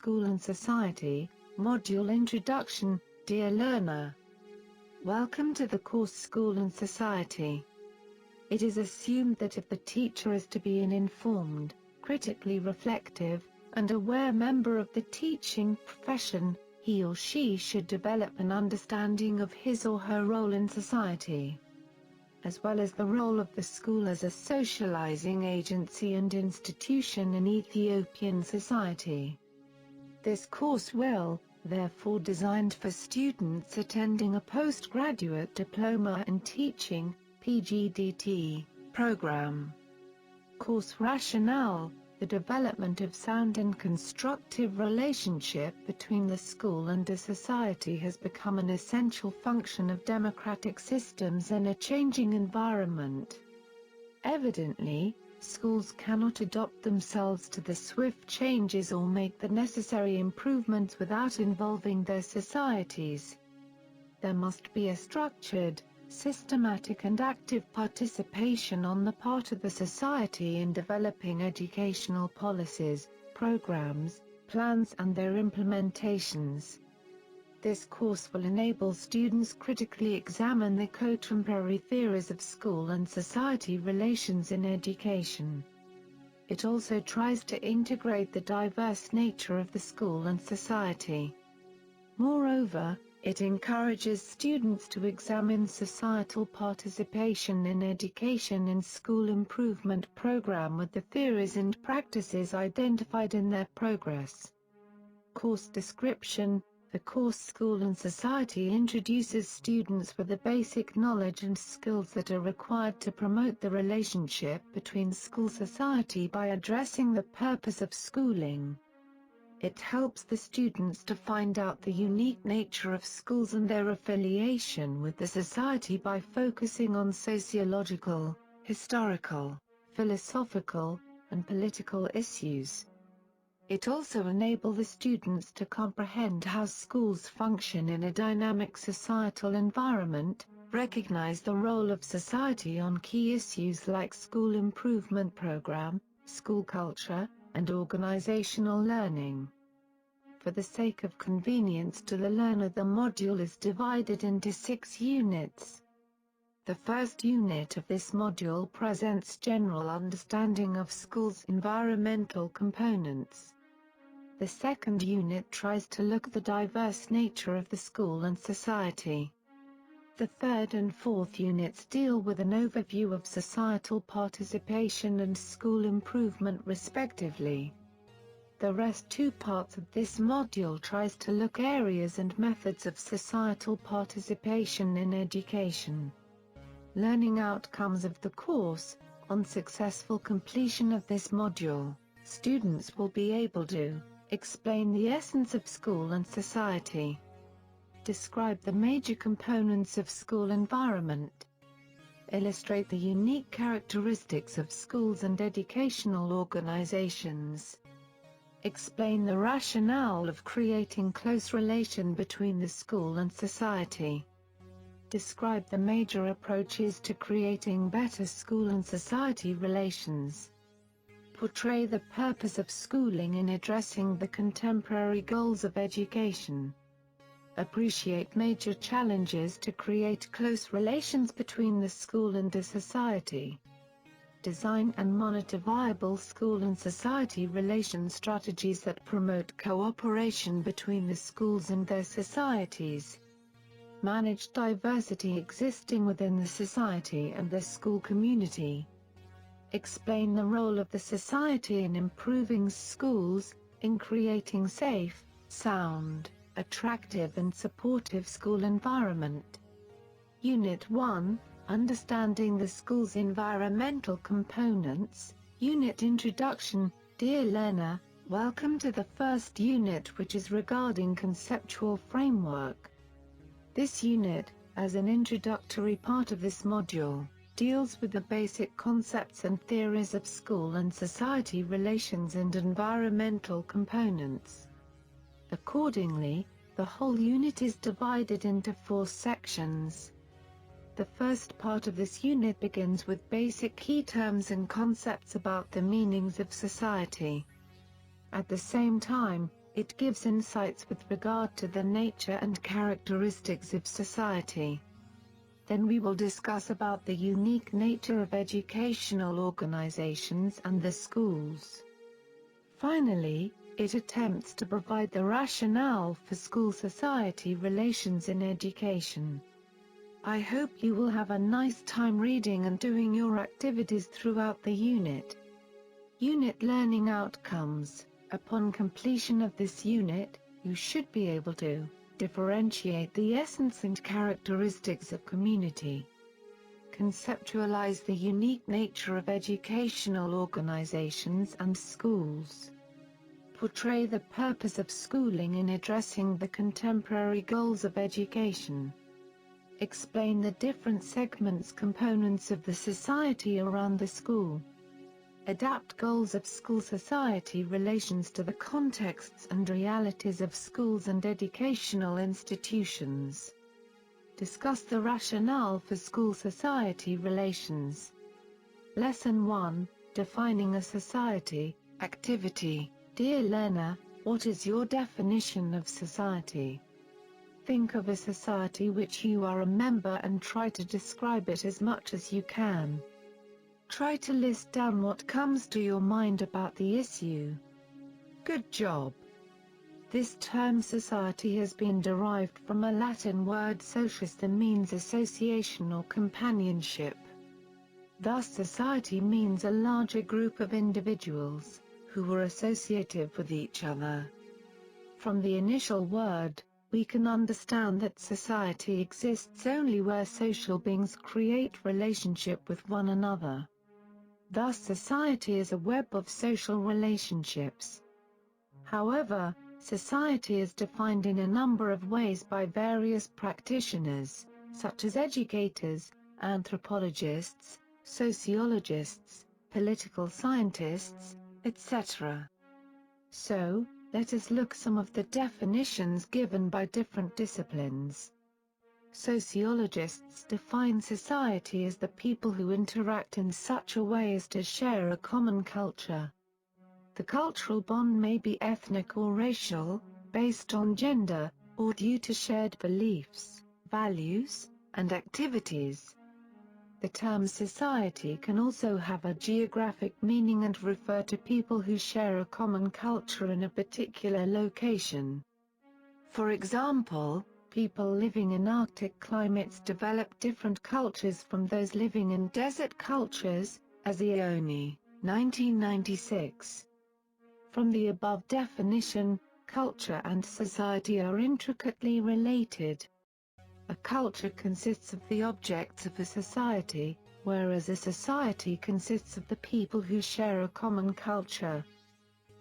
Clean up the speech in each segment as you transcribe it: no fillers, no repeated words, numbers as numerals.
School and Society, Module Introduction. Dear learner, welcome to the course School and Society. It is assumed that if the teacher is to be an informed, critically reflective, and aware member of the teaching profession, he or she should develop an understanding of his or her role in society, as well as the role of the school as a socializing agency and institution in Ethiopian society. This course will, therefore, designed for students attending a postgraduate diploma in teaching (PGDT) program. Course rationale: the development of sound and constructive relationship between the school and a society has become an essential function of democratic systems in a changing environment. Evidently, schools cannot adopt themselves to the swift changes or make the necessary improvements without involving their societies. There must be a structured, systematic and active participation on the part of the society in developing educational policies, programs, plans and their implementations. This course will enable students critically examine the contemporary theories of school and society relations in education. It also tries to integrate the diverse nature of the school and society. Moreover, it encourages students to examine societal participation in education in school improvement program with the theories and practices identified in their progress. Course description: the course School and Society introduces students with the basic knowledge and skills that are required to promote the relationship between school-society by addressing the purpose of schooling. It helps the students to find out the unique nature of schools and their affiliation with the society by focusing on sociological, historical, philosophical, and political issues. It also enables the students to comprehend how schools function in a dynamic societal environment, recognize the role of society on key issues like school improvement program, school culture, and organizational learning. For the sake of convenience to the learner, the module is divided into 6 units. The first unit of this module presents general understanding of schools' environmental components. The second unit tries to look at the diverse nature of the school and society. The third and fourth units deal with an overview of societal participation and school improvement respectively. The rest 2 parts of this module tries to look areas and methods of societal participation in education. Learning outcomes of the course: on successful completion of this module, students will be able to explain the essence of school and society, describe the major components of school environment, illustrate the unique characteristics of schools and educational organizations, explain the rationale of creating close relation between the school and society, describe the major approaches to creating better school and society relations, portray the purpose of schooling in addressing the contemporary goals of education, appreciate major challenges to create close relations between the school and the society, design and monitor viable school and society relation strategies that promote cooperation between the schools and their societies, manage diversity existing within the society and the school community, explain the role of the society in improving schools, in creating safe, sound, attractive and supportive school environment. Unit 1, Understanding the School's Environmental Components. Unit Introduction. Dear learner, welcome to the first unit, which is regarding conceptual framework. This unit, as an introductory part of this module, deals with the basic concepts and theories of school and society relations and environmental components. Accordingly, the whole unit is divided into 4 sections. The first part of this unit begins with basic key terms and concepts about the meanings of society. At the same time, It gives insights with regard to the nature and characteristics of society. Then we will discuss about the unique nature of educational organizations and the schools. Finally, it attempts to provide the rationale for school-society relations in education. I hope you will have a nice time reading and doing your activities throughout the unit. Unit learning outcomes. Upon completion of this unit, you should be able to differentiate the essence and characteristics of community, conceptualize the unique nature of educational organizations and schools, portray the purpose of schooling in addressing the contemporary goals of education, explain the different segments components of the society around the school, adapt goals of school-society relations to the contexts and realities of schools and educational institutions. Discuss the rationale for school-society relations. Lesson 1, Defining a Society. Activity. Dear learner, what is your definition of society? Think of a society which you are a member and try to describe it as much as you can. Try to list down what comes to your mind about the issue. Good job! This term society has been derived from a Latin word socius that means association or companionship. Thus society means a larger group of individuals, who are associative with each other. From the initial word, we can understand that society exists only where social beings create relationship with one another. Thus society is a web of social relationships. However, society is defined in a number of ways by various practitioners, such as educators, anthropologists, sociologists, political scientists, etc. So, let us look some of the definitions given by different disciplines. Sociologists define society as the people who interact in such a way as to share a common culture. The cultural bond may be ethnic or racial, based on gender, or due to shared beliefs, values, and activities. The term society can also have a geographic meaning and refer to people who share a common culture in a particular location. For example, people living in Arctic climates develop different cultures from those living in desert cultures, as Ione, 1996. From the above definition, culture and society are intricately related. A culture consists of the objects of a society, whereas a society consists of the people who share a common culture.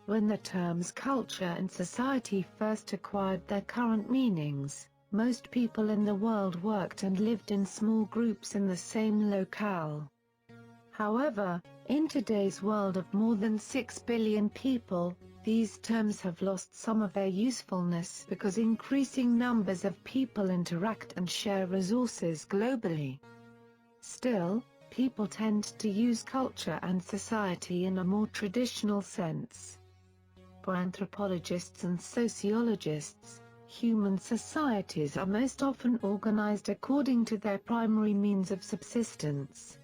When the terms culture and society first acquired their current meanings, most people in the world worked and lived in small groups in the same locale. However, in today's world of more than 6 billion people, these terms have lost some of their usefulness because increasing numbers of people interact and share resources globally. Still, people tend to use culture and society in a more traditional sense. For anthropologists and sociologists, human societies are most often organized according to their primary means of subsistence.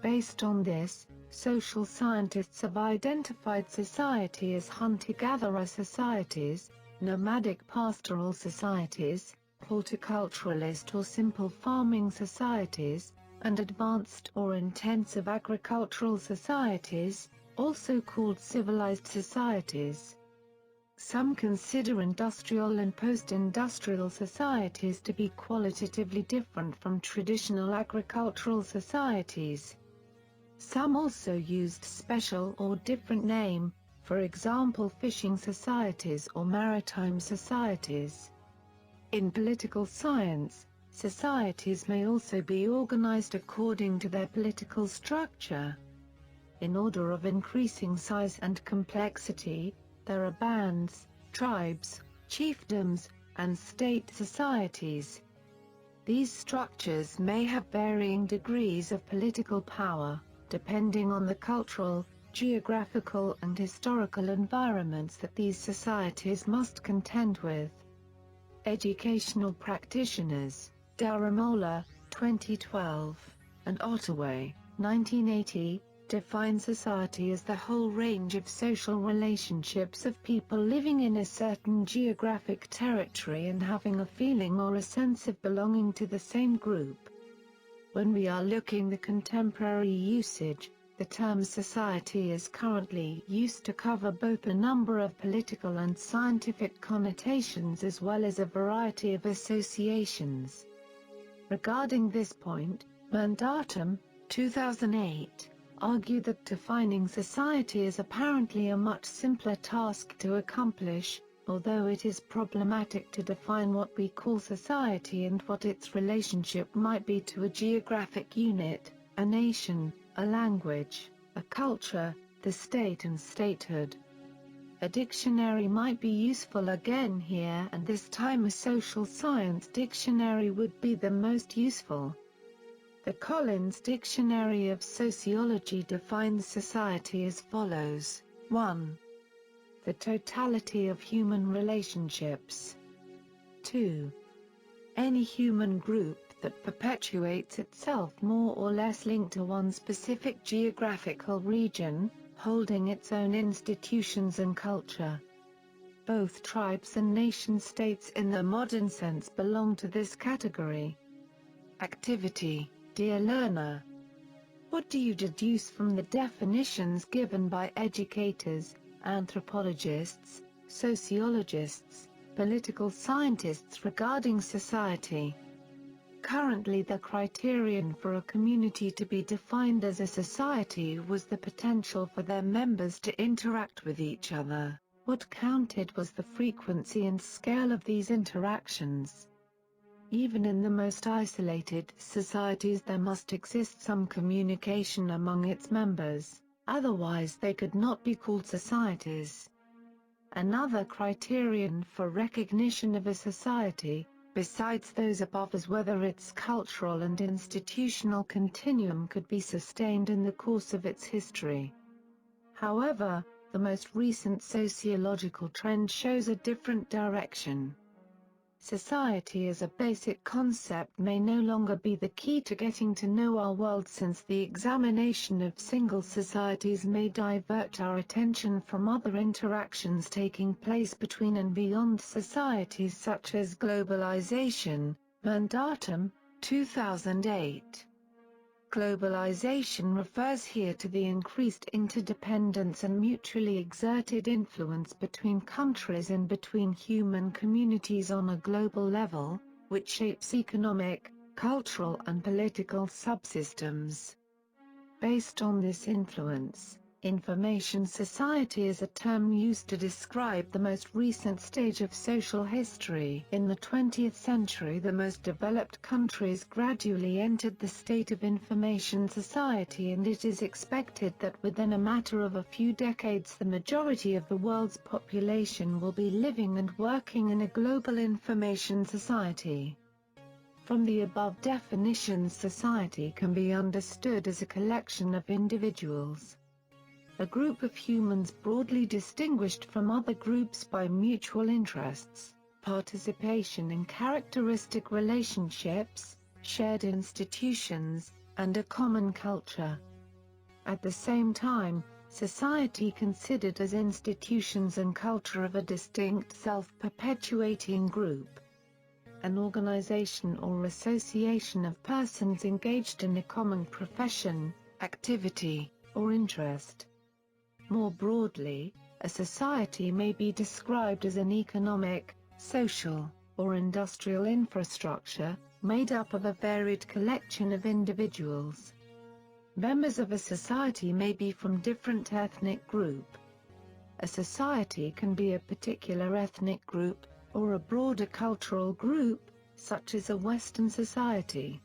Based on this, social scientists have identified society as hunter-gatherer societies, nomadic pastoral societies, horticulturalist or simple farming societies, and advanced or intensive agricultural societies, also called civilized societies. Some consider industrial and post-industrial societies to be qualitatively different from traditional agricultural societies. Some also used special or different name, for example fishing societies or maritime societies. In political science, societies may also be organized according to their political structure. In order of increasing size and complexity, there are bands, tribes, chiefdoms, and state societies. These structures may have varying degrees of political power, depending on the cultural, geographical and historical environments that these societies must contend with. Educational practitioners, Daramola, 2012, and Ottaway, 1980, define society as the whole range of social relationships of people living in a certain geographic territory and having a feeling or a sense of belonging to the same group. When we are looking the contemporary usage, the term society is currently used to cover both a number of political and scientific connotations as well as a variety of associations. Regarding this point, Mandatum, 2008, argued that defining society is apparently a much simpler task to accomplish, although it is problematic to define what we call society and what its relationship might be to a geographic unit, a nation, a language, a culture, the state and statehood. A dictionary might be useful again here, and this time a social science dictionary would be the most useful. The Collins Dictionary of Sociology defines society as follows. 1. The totality of human relationships. 2. Any human group that perpetuates itself more or less linked to one specific geographical region, holding its own institutions and culture. Both tribes and nation-states in the modern sense belong to this category. Activity. Dear learner, what do you deduce from the definitions given by educators, anthropologists, sociologists, political scientists regarding society? Currently, the criterion for a community to be defined as a society was the potential for their members to interact with each other. What counted was the frequency and scale of these interactions. Even in the most isolated societies there must exist some communication among its members, otherwise they could not be called societies. Another criterion for recognition of a society, besides those above, is whether its cultural and institutional continuum could be sustained in the course of its history. However, the most recent sociological trend shows a different direction. Society as a basic concept may no longer be the key to getting to know our world, since the examination of single societies may divert our attention from other interactions taking place between and beyond societies, such as globalization. Mandatum, 2008. Globalization refers here to the increased interdependence and mutually exerted influence between countries and between human communities on a global level, which shapes economic, cultural and political subsystems. Based on this influence, information society is a term used to describe the most recent stage of social history. In the 20th century, the most developed countries gradually entered the state of information society, and it is expected that within a matter of a few decades the majority of the world's population will be living and working in a global information society. From the above definitions, society can be understood as a collection of individuals. A group of humans broadly distinguished from other groups by mutual interests, participation in characteristic relationships, shared institutions, and a common culture. At the same time, society considered as institutions and culture of a distinct self-perpetuating group. An organization or association of persons engaged in a common profession, activity, or interest. More broadly, a society may be described as an economic, social, or industrial infrastructure, made up of a varied collection of individuals. Members of a society may be from different ethnic group. A society can be a particular ethnic group, or a broader cultural group, such as a Western society.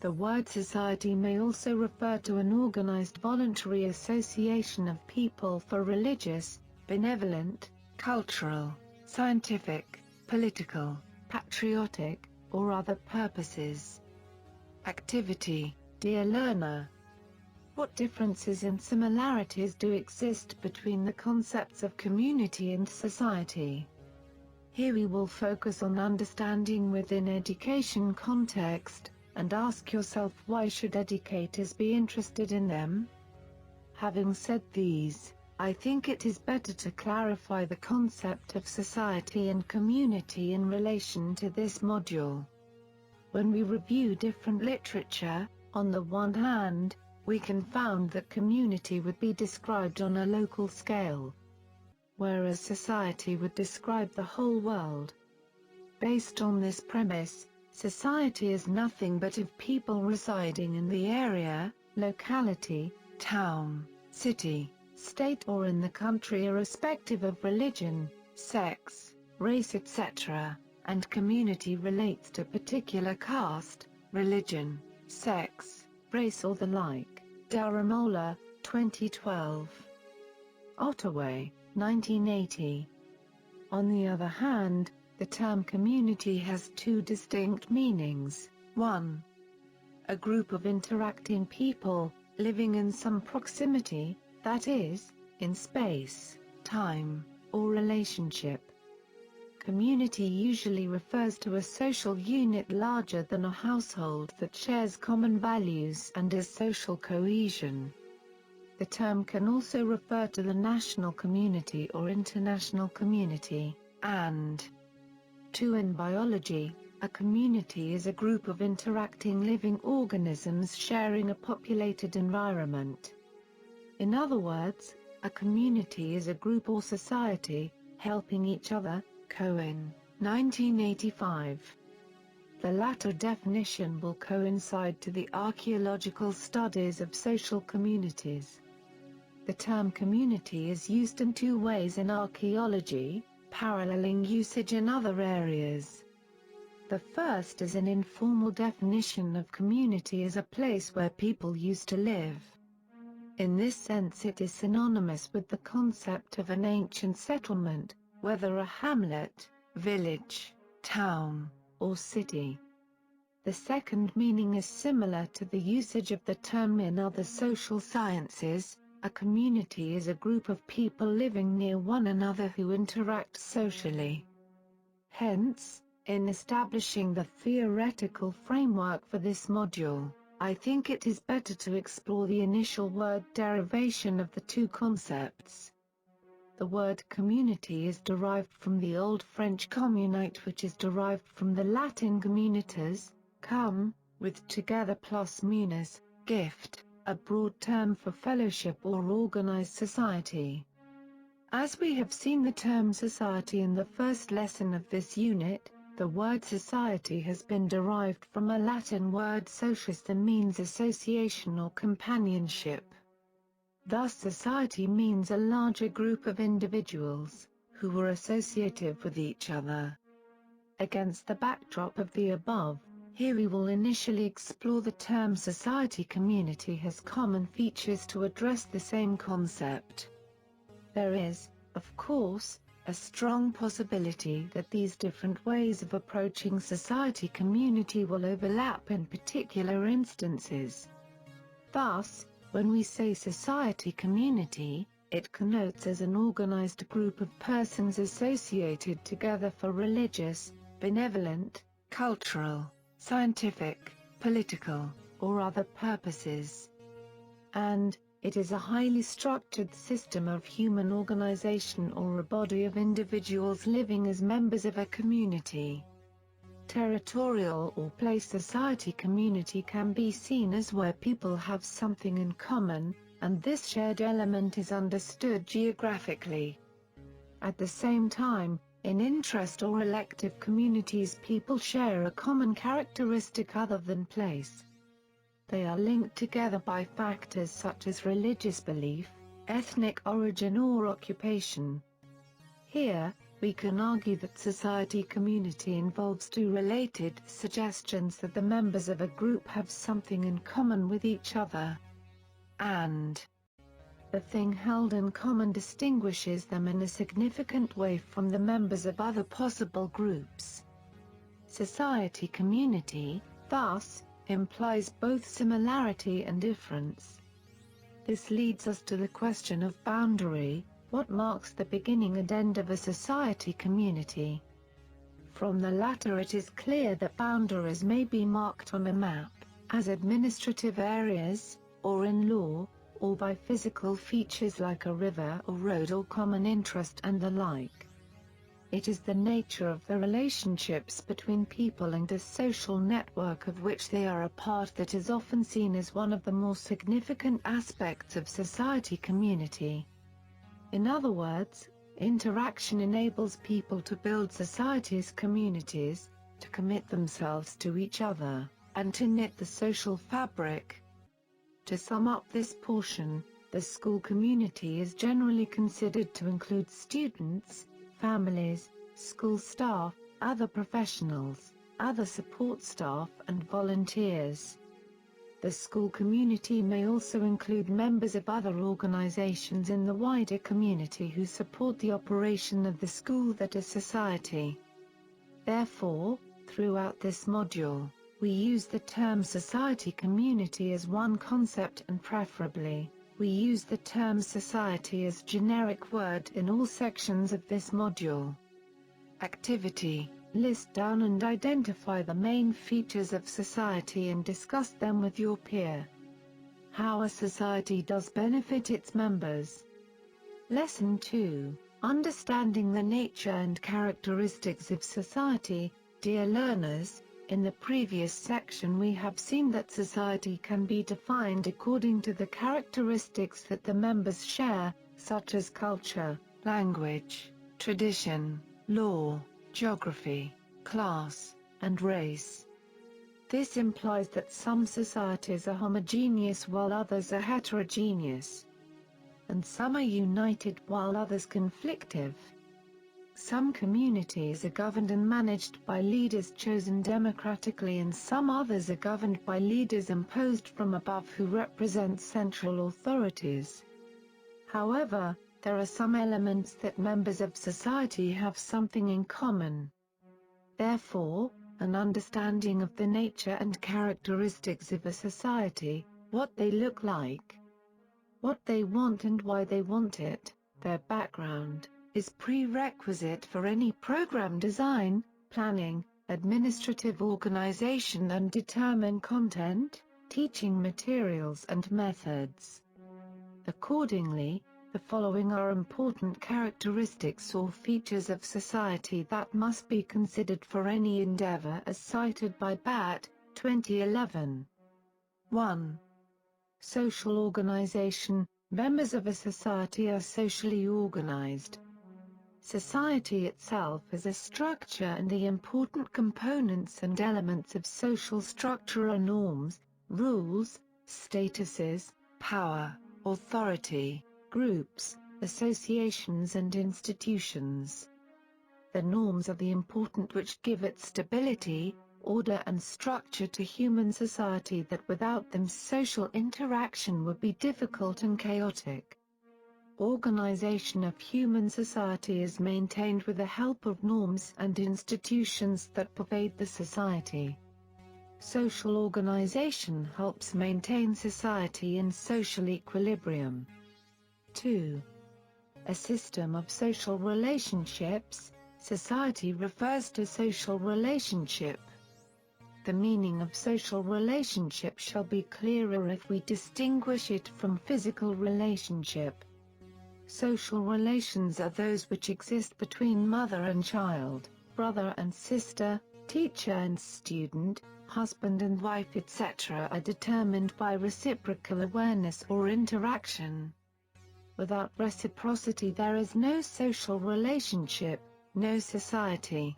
The word society may also refer to an organized voluntary association of people for religious, benevolent, cultural, scientific, political, patriotic, or other purposes. Activity. Dear learner, What differences and similarities do exist between the concepts of community and society? Here we will focus on understanding within education context, and ask yourself, why should educators be interested in them? Having said these, I think it is better to clarify the concept of society and community in relation to this module. When we review different literature, on the one hand, we can found that community would be described on a local scale, whereas society would describe the whole world. Based on this premise, society is nothing but of people residing in the area, locality, town, city, state or in the country irrespective of religion, sex, race etc., and community relates to particular caste, religion, sex, race or the like. Daramola, 2012. Ottaway, 1980. On the other hand, the term community has two distinct meanings. 1. A group of interacting people, living in some proximity, that is, in space, time, or relationship. Community usually refers to a social unit larger than a household that shares common values and is social cohesion. The term can also refer to the national community or international community, and 2. In biology, a community is a group of interacting living organisms sharing a populated environment. In other words, a community is a group or society, helping each other. Cohen, 1985. The latter definition will coincide to the archaeological studies of social communities. The term community is used in two ways in archaeology, paralleling usage in other areas. The first is an informal definition of community as a place where people used to live. In this sense it is synonymous with the concept of an ancient settlement, whether a hamlet, village, town, or city. The second meaning is similar to the usage of the term in other social sciences. A community is a group of people living near one another who interact socially. Hence, in establishing the theoretical framework for this module, I think it is better to explore the initial word derivation of the two concepts. The word community is derived from the Old French communite, which is derived from the Latin communitas, come, with together plus munus, gift, a broad term for fellowship or organized society. As we have seen the term society in the first lesson of this unit, the word society has been derived from a Latin word socius that means association or companionship. Thus society means a larger group of individuals, who were associative with each other. Against the backdrop of the above, here we will initially explore the term society. Community has common features to address the same concept. There is, of course, a strong possibility that these different ways of approaching society community will overlap in particular instances. Thus, when we say society community, it connotes as an organized group of persons associated together for religious, benevolent, cultural, scientific, political, or other purposes. And, it is a highly structured system of human organization or a body of individuals living as members of a community. Territorial or place society community can be seen as where people have something in common, and this shared element is understood geographically. At the same time, in interest or elective communities people share a common characteristic other than place. They are linked together by factors such as religious belief, ethnic origin or occupation. Here, we can argue that society community involves two related suggestions: that the members of a group have something in common with each other, and the thing held in common distinguishes them in a significant way from the members of other possible groups. Society community, thus, implies both similarity and difference. This leads us to the question of boundary: what marks the beginning and end of a society community? From the latter it is clear that boundaries may be marked on a map, as administrative areas, or in law, or by physical features like a river or road or common interest and the like. It is the nature of the relationships between people and a social network of which they are a part that is often seen as one of the more significant aspects of society community. In other words, interaction enables people to build society's communities, to commit themselves to each other, and to knit the social fabric. To sum up this portion, the school community is generally considered to include students, families, school staff, other professionals, other support staff and volunteers. The school community may also include members of other organizations in the wider community who support the operation of the school, that is society. Therefore, throughout this module, we use the term society community as one concept, and preferably, we use the term society as generic word in all sections of this module. Activity: list down and identify the main features of society and discuss them with your peer. How a society does benefit its members. Lesson 2: Understanding the nature and characteristics of society. Dear learners, in the previous section we have seen that society can be defined according to the characteristics that the members share, such as culture, language, tradition, law, geography, class, and race. This implies that some societies are homogeneous while others are heterogeneous, and some are united while others conflictive. Some communities are governed and managed by leaders chosen democratically, and some others are governed by leaders imposed from above who represent central authorities. However, there are some elements that members of society have something in common. Therefore, an understanding of the nature and characteristics of a society, what they look like, what they want and why they want it, their background, is prerequisite for any program design, planning, administrative organization, and determine content, teaching materials and methods. Accordingly, the following are important characteristics or features of society that must be considered for any endeavor as cited by Batt, 2011. 1. Social organization. Members of a society are socially organized. Society itself is a structure, and the important components and elements of social structure are norms, rules, statuses, power, authority, groups, associations and institutions. The norms are the important which give it stability, order and structure to human society, that without them social interaction would be difficult and chaotic. Organization of human society is maintained with the help of norms and institutions that pervade the society. Social organization helps maintain society in social equilibrium. 2. A system of social relationships. Society refers to social relationship. The meaning of social relationship shall be clearer if we distinguish it from physical relationship. Social relations are those which exist between mother and child, brother and sister, teacher and student, husband and wife, etc., are determined by reciprocal awareness or interaction. Without reciprocity there is no social relationship, no society.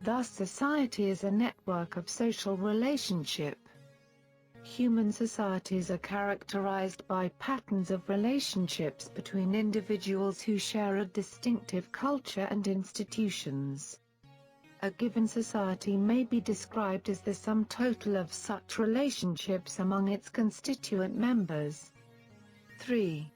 Thus society is a network of social relationship. Human societies are characterized by patterns of relationships between individuals who share a distinctive culture and institutions. A given society may be described as the sum total of such relationships among its constituent members. 3.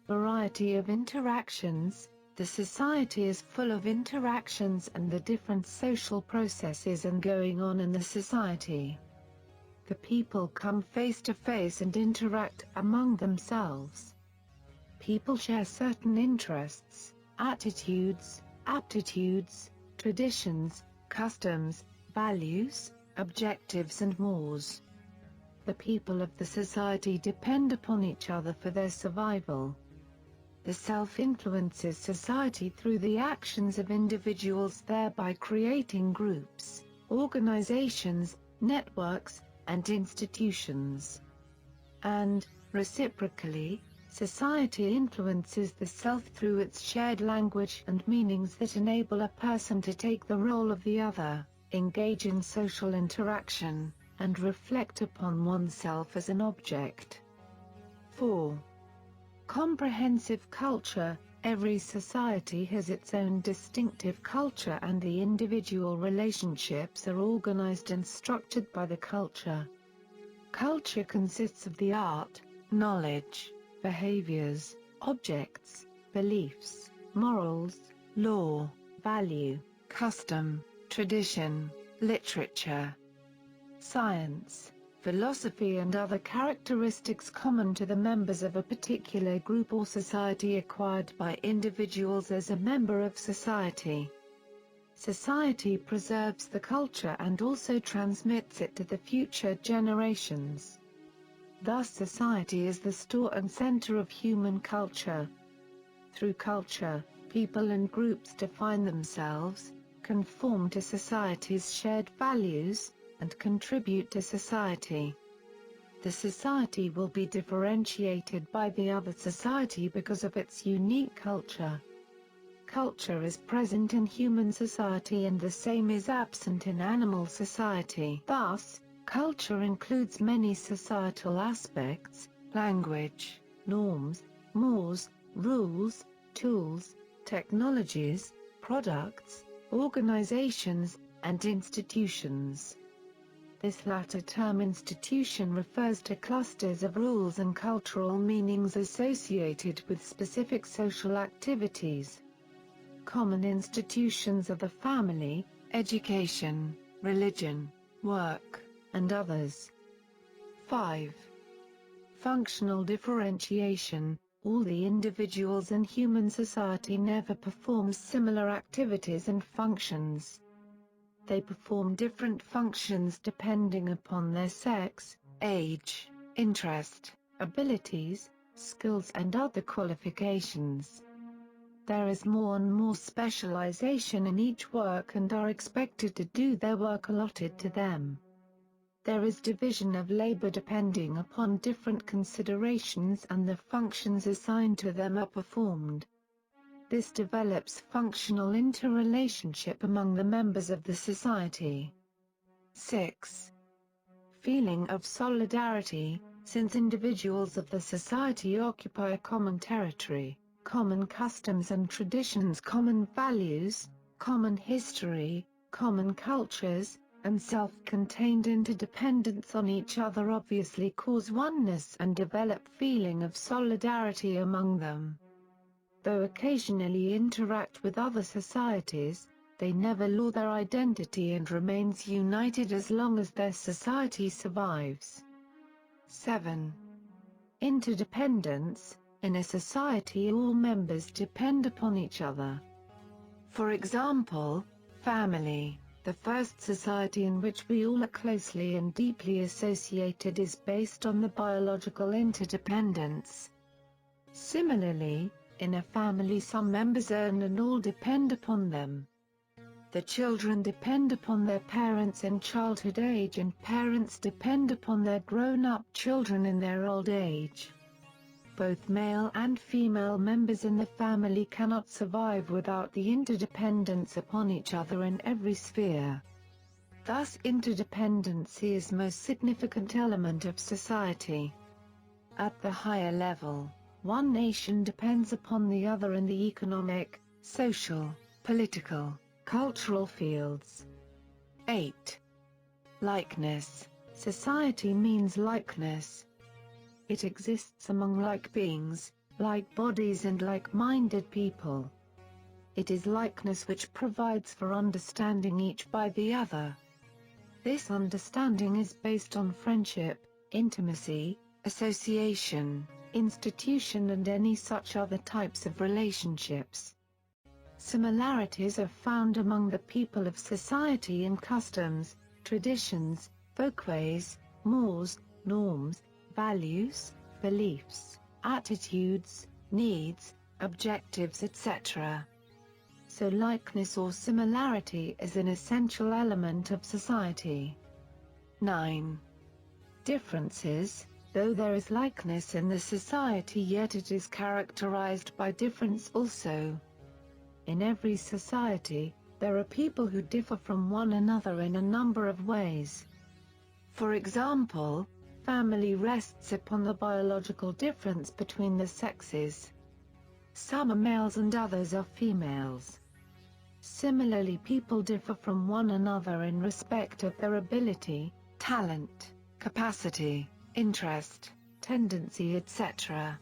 Variety of interactions. The society is full of interactions and the different social processes and going on in the society. The people come face to face and interact among themselves. People share certain interests, attitudes, aptitudes, traditions, customs, values, objectives and mores. The people of the society depend upon each other for their survival. The self influences society through the actions of individuals, thereby creating groups, organizations, networks, and institutions. And, reciprocally, society influences the self through its shared language and meanings that enable a person to take the role of the other, engage in social interaction, and reflect upon oneself as an object. 4. Comprehensive culture. Every society has its own distinctive culture, and the individual relationships are organized and structured by the culture. Culture consists of the art, knowledge, behaviors, objects, beliefs, morals, law, value, custom, tradition, literature, science, philosophy and other characteristics common to the members of a particular group or society acquired by individuals as a member of society. Society preserves the culture and also transmits it to the future generations. Thus society is the store and center of human culture. Through culture, people and groups define themselves, conform to society's shared values, and contribute to society. The society will be differentiated by the other society because of its unique culture. Culture is present in human society and the same is absent in animal society. Thus, culture includes many societal aspects: language, norms, mores, rules, tools, technologies, products, organizations, and institutions. This latter term, institution, refers to clusters of rules and cultural meanings associated with specific social activities. Common institutions are the family, education, religion, work, and others. 5. Functional differentiation. All the individuals in human society never perform similar activities and functions. They perform different functions depending upon their sex, age, interest, abilities, skills and other qualifications. There is more and more specialization in each work and are expected to do their work allotted to them. There is division of labor depending upon different considerations and the functions assigned to them are performed. This develops functional interrelationship among the members of the society. 6. Feeling of solidarity. Since individuals of the society occupy a common territory, common customs and traditions, common values, common history, common cultures, and self-contained interdependence on each other obviously cause oneness and develop feeling of solidarity among them. Though occasionally interact with other societies, they never lose their identity and remains united as long as their society survives. 7. Interdependence. In a society all members depend upon each other. For example, family, the first society in which we all are closely and deeply associated, is based on the biological interdependence. Similarly, in a family some members earn and all depend upon them. The children depend upon their parents in childhood age and parents depend upon their grown-up children in their old age. Both male and female members in the family cannot survive without the interdependence upon each other in every sphere. Thus interdependency is the most significant element of society. At the higher level, one nation depends upon the other in the economic, social, political, cultural fields. 8. Likeness. Society means likeness. It exists among like beings, like bodies and like-minded people. It is likeness which provides for understanding each by the other. This understanding is based on friendship, intimacy, association, institution and any such other types of relationships. Similarities are found among the people of society in customs, traditions, folkways, mores, norms, values, beliefs, attitudes, needs, objectives etc. So likeness or similarity is an essential element of society. 9. Differences. Though there is likeness in the society, yet it is characterized by difference also. In every society, there are people who differ from one another in a number of ways. For example, family rests upon the biological difference between the sexes. Some are males and others are females. Similarly, people differ from one another in respect of their ability, talent, capacity, interest, tendency etc.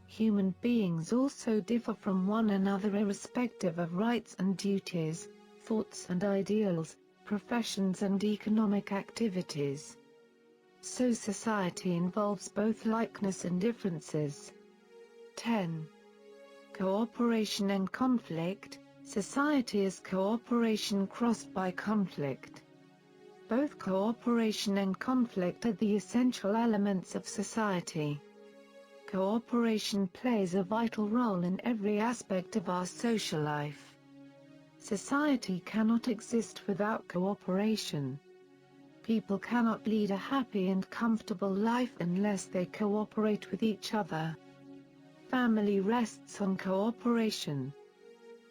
Human beings also differ from one another irrespective of rights and duties, thoughts and ideals, professions and economic activities. So society involves both likeness and differences. 10. Cooperation and conflict. Society is cooperation crossed by conflict. Both cooperation and conflict are the essential elements of society. Cooperation plays a vital role in every aspect of our social life. Society cannot exist without cooperation. People cannot lead a happy and comfortable life unless they cooperate with each other. Family rests on cooperation.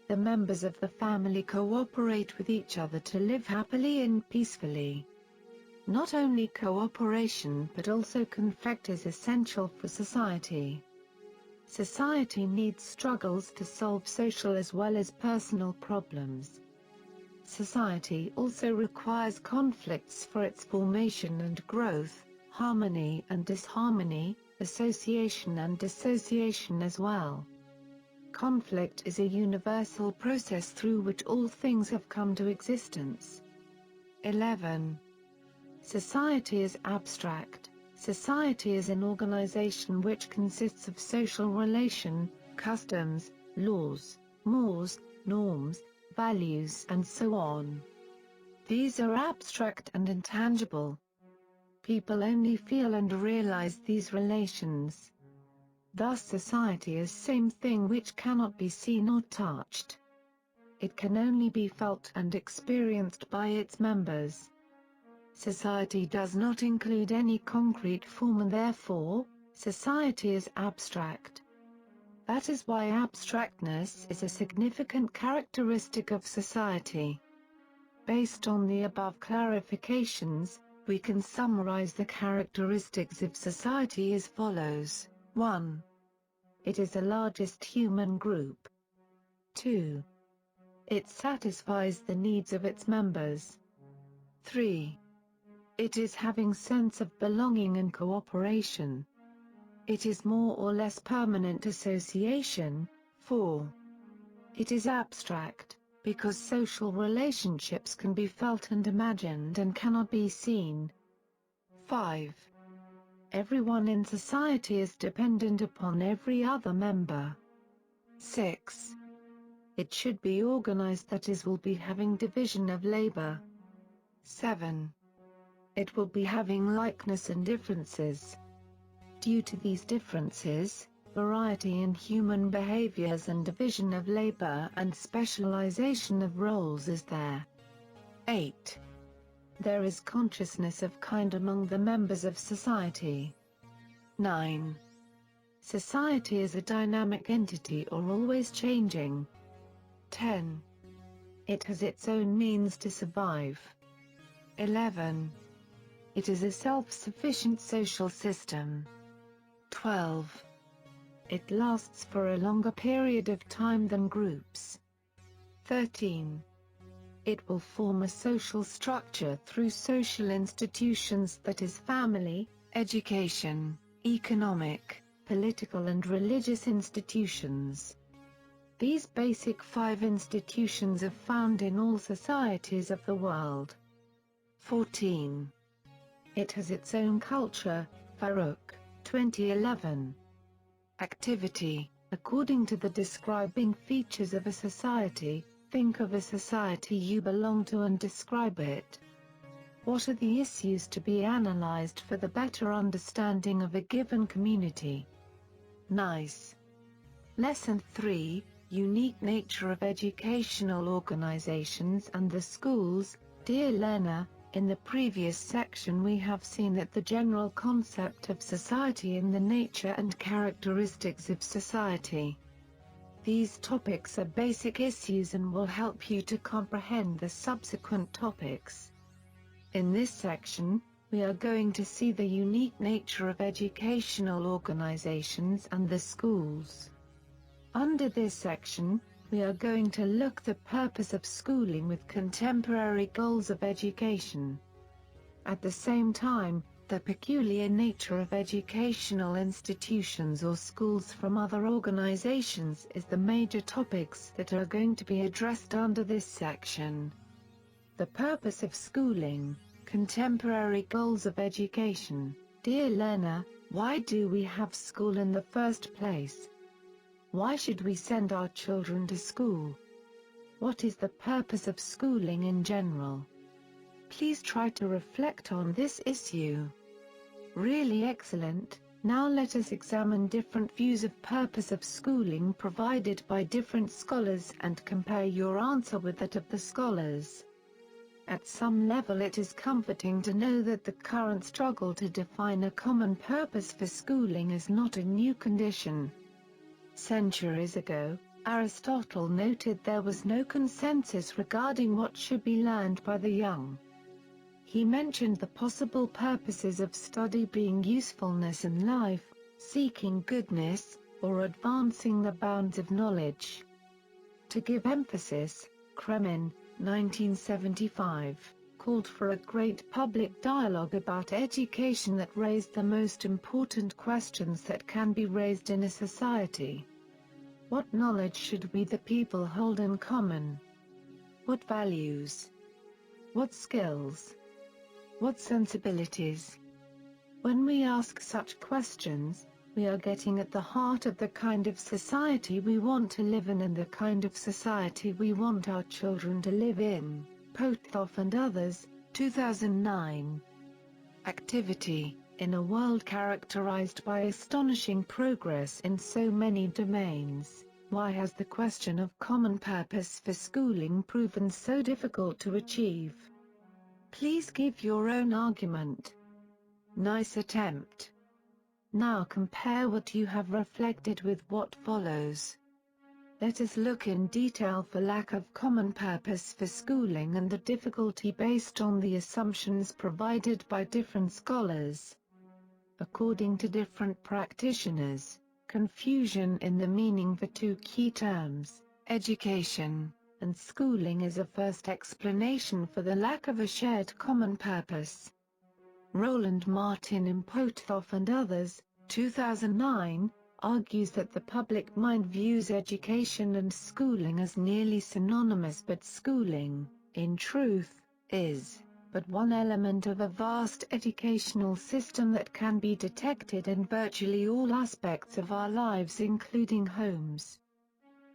The members of the family cooperate with each other to live happily and peacefully. Not only cooperation but also conflict is essential for society. Society needs struggles to solve social as well as personal problems. Society also requires conflicts for its formation and growth, harmony and disharmony, association and dissociation as well. Conflict is a universal process through which all things have come to existence. 11. Society is abstract. Society is an organization which consists of social relation, customs, laws, mores, norms, values and so on. These are abstract and intangible. People only feel and realize these relations. Thus society is same thing which cannot be seen or touched. It can only be felt and experienced by its members. Society does not include any concrete form and therefore, society is abstract. That is why abstractness is a significant characteristic of society. Based on the above clarifications, we can summarize the characteristics of society as follows. 1. It is the largest human group. 2. It satisfies the needs of its members. 3. It is having sense of belonging and cooperation. It is more or less permanent association. 4. It is abstract, because social relationships can be felt and imagined and cannot be seen. 5. Everyone in society is dependent upon every other member. 6. It should be organized, that is, will be having division of labor. 7. It will be having likeness and differences. Due to these differences, variety in human behaviors and division of labor and specialization of roles is there. 8. There is consciousness of kind among the members of society. 9. Society is a dynamic entity or always changing. 10. It has its own means to survive. 11. It is a self-sufficient social system. 12. It lasts for a longer period of time than groups. 13. It will form a social structure through social institutions, that is family, education, economic, political and religious institutions. These basic 5 institutions are found in all societies of the world. 14. It has its own culture, Farouk, 2011. Activity. According to the describing features of a society, think of a society you belong to and describe it. What are the issues to be analyzed for the better understanding of a given community? Nice. Lesson 3, Unique Nature of Educational Organizations and the Schools. Dear learner, in the previous section we have seen that the general concept of society and the nature and characteristics of society. These topics are basic issues and will help you to comprehend the subsequent topics. In this section, we are going to see the unique nature of educational organizations and the schools. Under this section, we are going to look the purpose of schooling with contemporary goals of education. At the same time, the peculiar nature of educational institutions or schools from other organizations is the major topics that are going to be addressed under this section. The purpose of schooling, contemporary goals of education. Dear learner, why do we have school in the first place? Why should we send our children to school? What is the purpose of schooling in general? Please try to reflect on this issue. Really excellent. Now let us examine different views of purpose of schooling provided by different scholars and compare your answer with that of the scholars. At some level it is comforting to know that the current struggle to define a common purpose for schooling is not a new condition. Centuries ago, Aristotle noted there was no consensus regarding what should be learned by the young. He mentioned the possible purposes of study being usefulness in life, seeking goodness, or advancing the bounds of knowledge. To give emphasis, Kremen, 1975, called for a great public dialogue about education that raised the most important questions that can be raised in a society. What knowledge should we the people hold in common? What values? What skills? What sensibilities? When we ask such questions, we are getting at the heart of the kind of society we want to live in and the kind of society we want our children to live in. Pothoff and others, 2009. Activity. In a world characterized by astonishing progress in so many domains, why has the question of common purpose for schooling proven so difficult to achieve? Please give your own argument. Nice attempt. Now compare what you have reflected with what follows. Let us look in detail for lack of common purpose for schooling and the difficulty based on the assumptions provided by different scholars. According to different practitioners, confusion in the meaning for two key terms, education and schooling, is a first explanation for the lack of a shared common purpose. Roland Martin in Pothoff and others, 2009, argues that the public mind views education and schooling as nearly synonymous, but schooling, in truth, is but one element of a vast educational system that can be detected in virtually all aspects of our lives, including homes,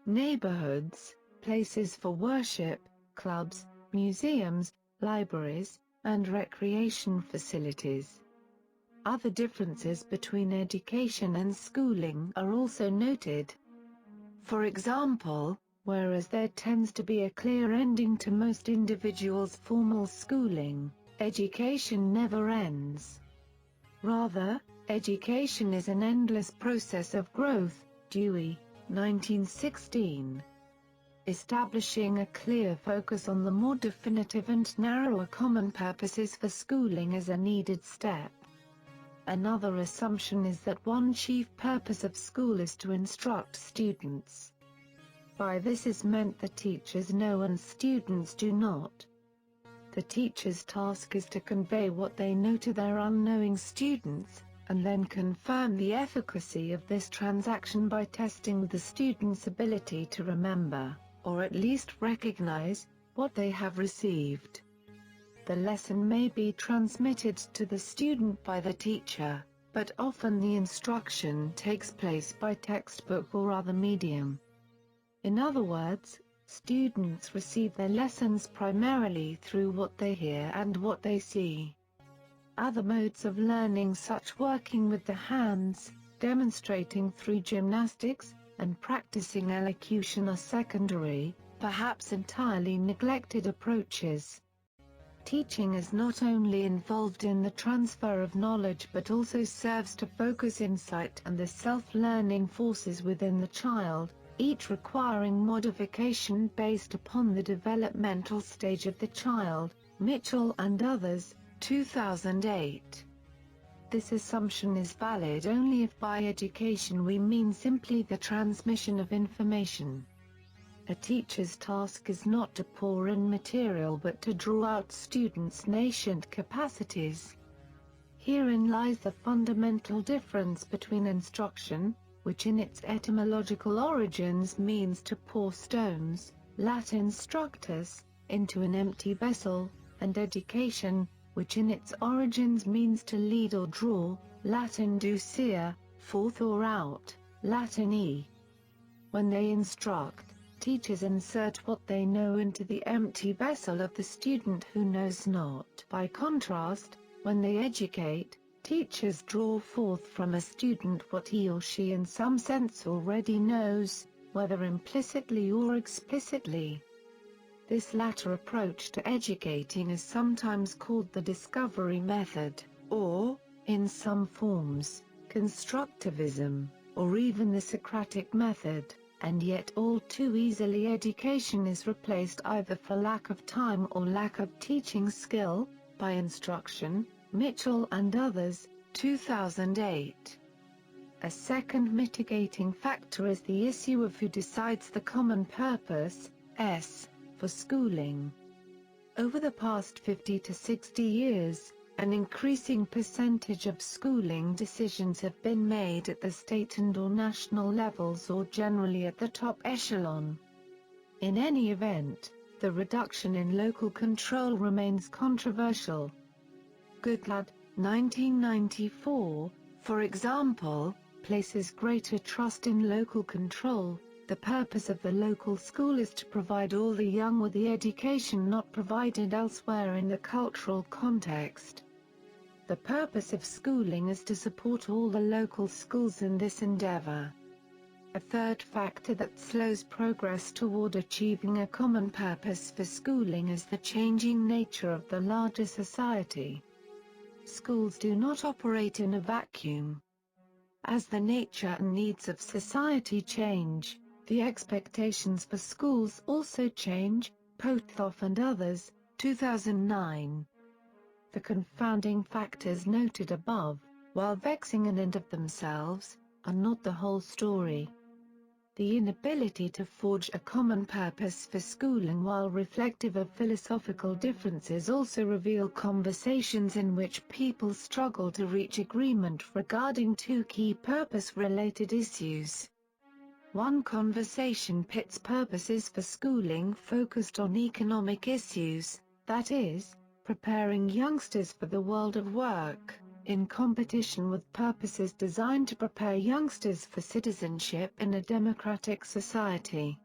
neighborhoods, places for worship, clubs, museums, libraries, and recreation facilities. Other differences between education and schooling are also noted. For example, whereas there tends to be a clear ending to most individuals' formal schooling, education never ends. Rather, education is an endless process of growth. Dewey, 1916. Establishing a clear focus on the more definitive and narrower common purposes for schooling is a needed step. Another assumption is that one chief purpose of school is to instruct students. By this is meant that teachers know and students do not. The teacher's task is to convey what they know to their unknowing students, and then confirm the efficacy of this transaction by testing the student's ability to remember, or at least recognize, what they have received. the lesson may be transmitted to the student by the teacher, but often the instruction takes place by textbook or other medium. In other words, students receive their lessons primarily through what they hear and what they see. Other modes of learning, such working with the hands, demonstrating through gymnastics, and practicing elocution, are secondary, perhaps entirely neglected approaches. Teaching is not only involved in the transfer of knowledge but also serves to focus insight and the self-learning forces within the child, each requiring modification based upon the developmental stage of the child. Mitchell and others, 2008. This assumption is valid only if by education we mean simply the transmission of information. A teacher's task is not to pour in material but to draw out students' nascent capacities. Herein lies the fundamental difference between instruction, which in its etymological origins means to pour stones, Latin structus, into an empty vessel, and education, which in its origins means to lead or draw, Latin ducere, forth or out, Latin e. When they instruct, teachers insert what they know into the empty vessel of the student who knows not. By contrast, when they educate, teachers draw forth from a student what he or she in some sense already knows, whether implicitly or explicitly. This latter approach to educating is sometimes called the discovery method, or, in some forms, constructivism, or even the Socratic method. And yet all too easily education is replaced either for lack of time or lack of teaching skill, by instruction. Mitchell and others, 2008. A second mitigating factor is the issue of who decides the common purpose, for schooling. Over the past 50 to 60 years, an increasing percentage of schooling decisions have been made at the state and or national levels or generally at the top echelon. In any event, the reduction in local control remains controversial. Goodlad, 1994, for example, places greater trust in local control. The purpose of the local school is to provide all the young with the education not provided elsewhere in the cultural context. The purpose of schooling is to support all the local schools in this endeavor. A third factor that slows progress toward achieving a common purpose for schooling is the changing nature of the larger society. Schools do not operate in a vacuum. As the nature and needs of society change, the expectations for schools also change. Pothoff and others, 2009. The confounding factors noted above, while vexing in and of themselves, are not the whole story. The inability to forge a common purpose for schooling while reflective of philosophical differences also reveal conversations in which people struggle to reach agreement regarding two key purpose-related issues. One conversation pits purposes for schooling focused on economic issues, that is, preparing youngsters for the world of work, in competition with purposes designed to prepare youngsters for citizenship in a democratic society.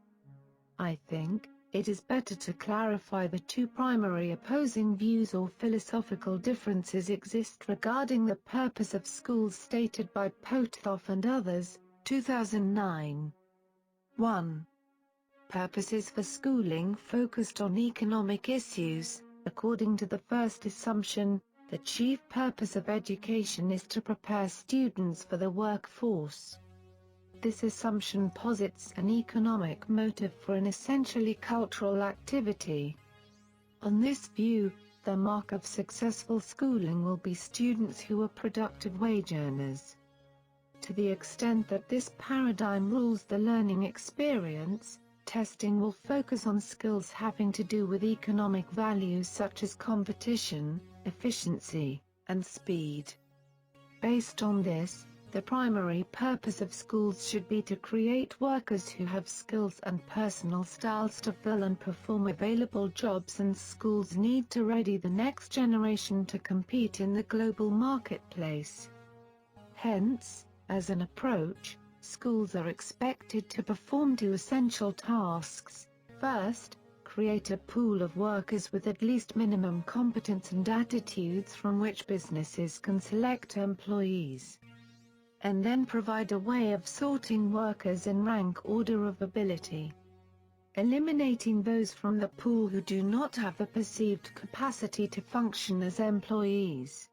I think it is better to clarify the two primary opposing views or philosophical differences exist regarding the purpose of schools stated by Pothoff and others, 2009. 1. Purposes for schooling focused on economic issues. According to the first assumption, the chief purpose of education is to prepare students for the workforce. This assumption posits an economic motive for an essentially cultural activity. On this view, the mark of successful schooling will be students who are productive wage earners. To the extent that this paradigm rules the learning experience, testing will focus on skills having to do with economic values such as competition, efficiency, and speed. Based on this, The primary purpose of schools should be to create workers who have skills and personal styles to fill and perform available jobs, and schools need to ready the next generation to compete in the global marketplace. Hence, as an approach, schools are expected to perform two essential tasks. First, create a pool of workers with at least minimum competence and attitudes from which businesses can select employees. And then provide a way of sorting workers in rank order of ability, eliminating those from the pool who do not have the perceived capacity to function as employees.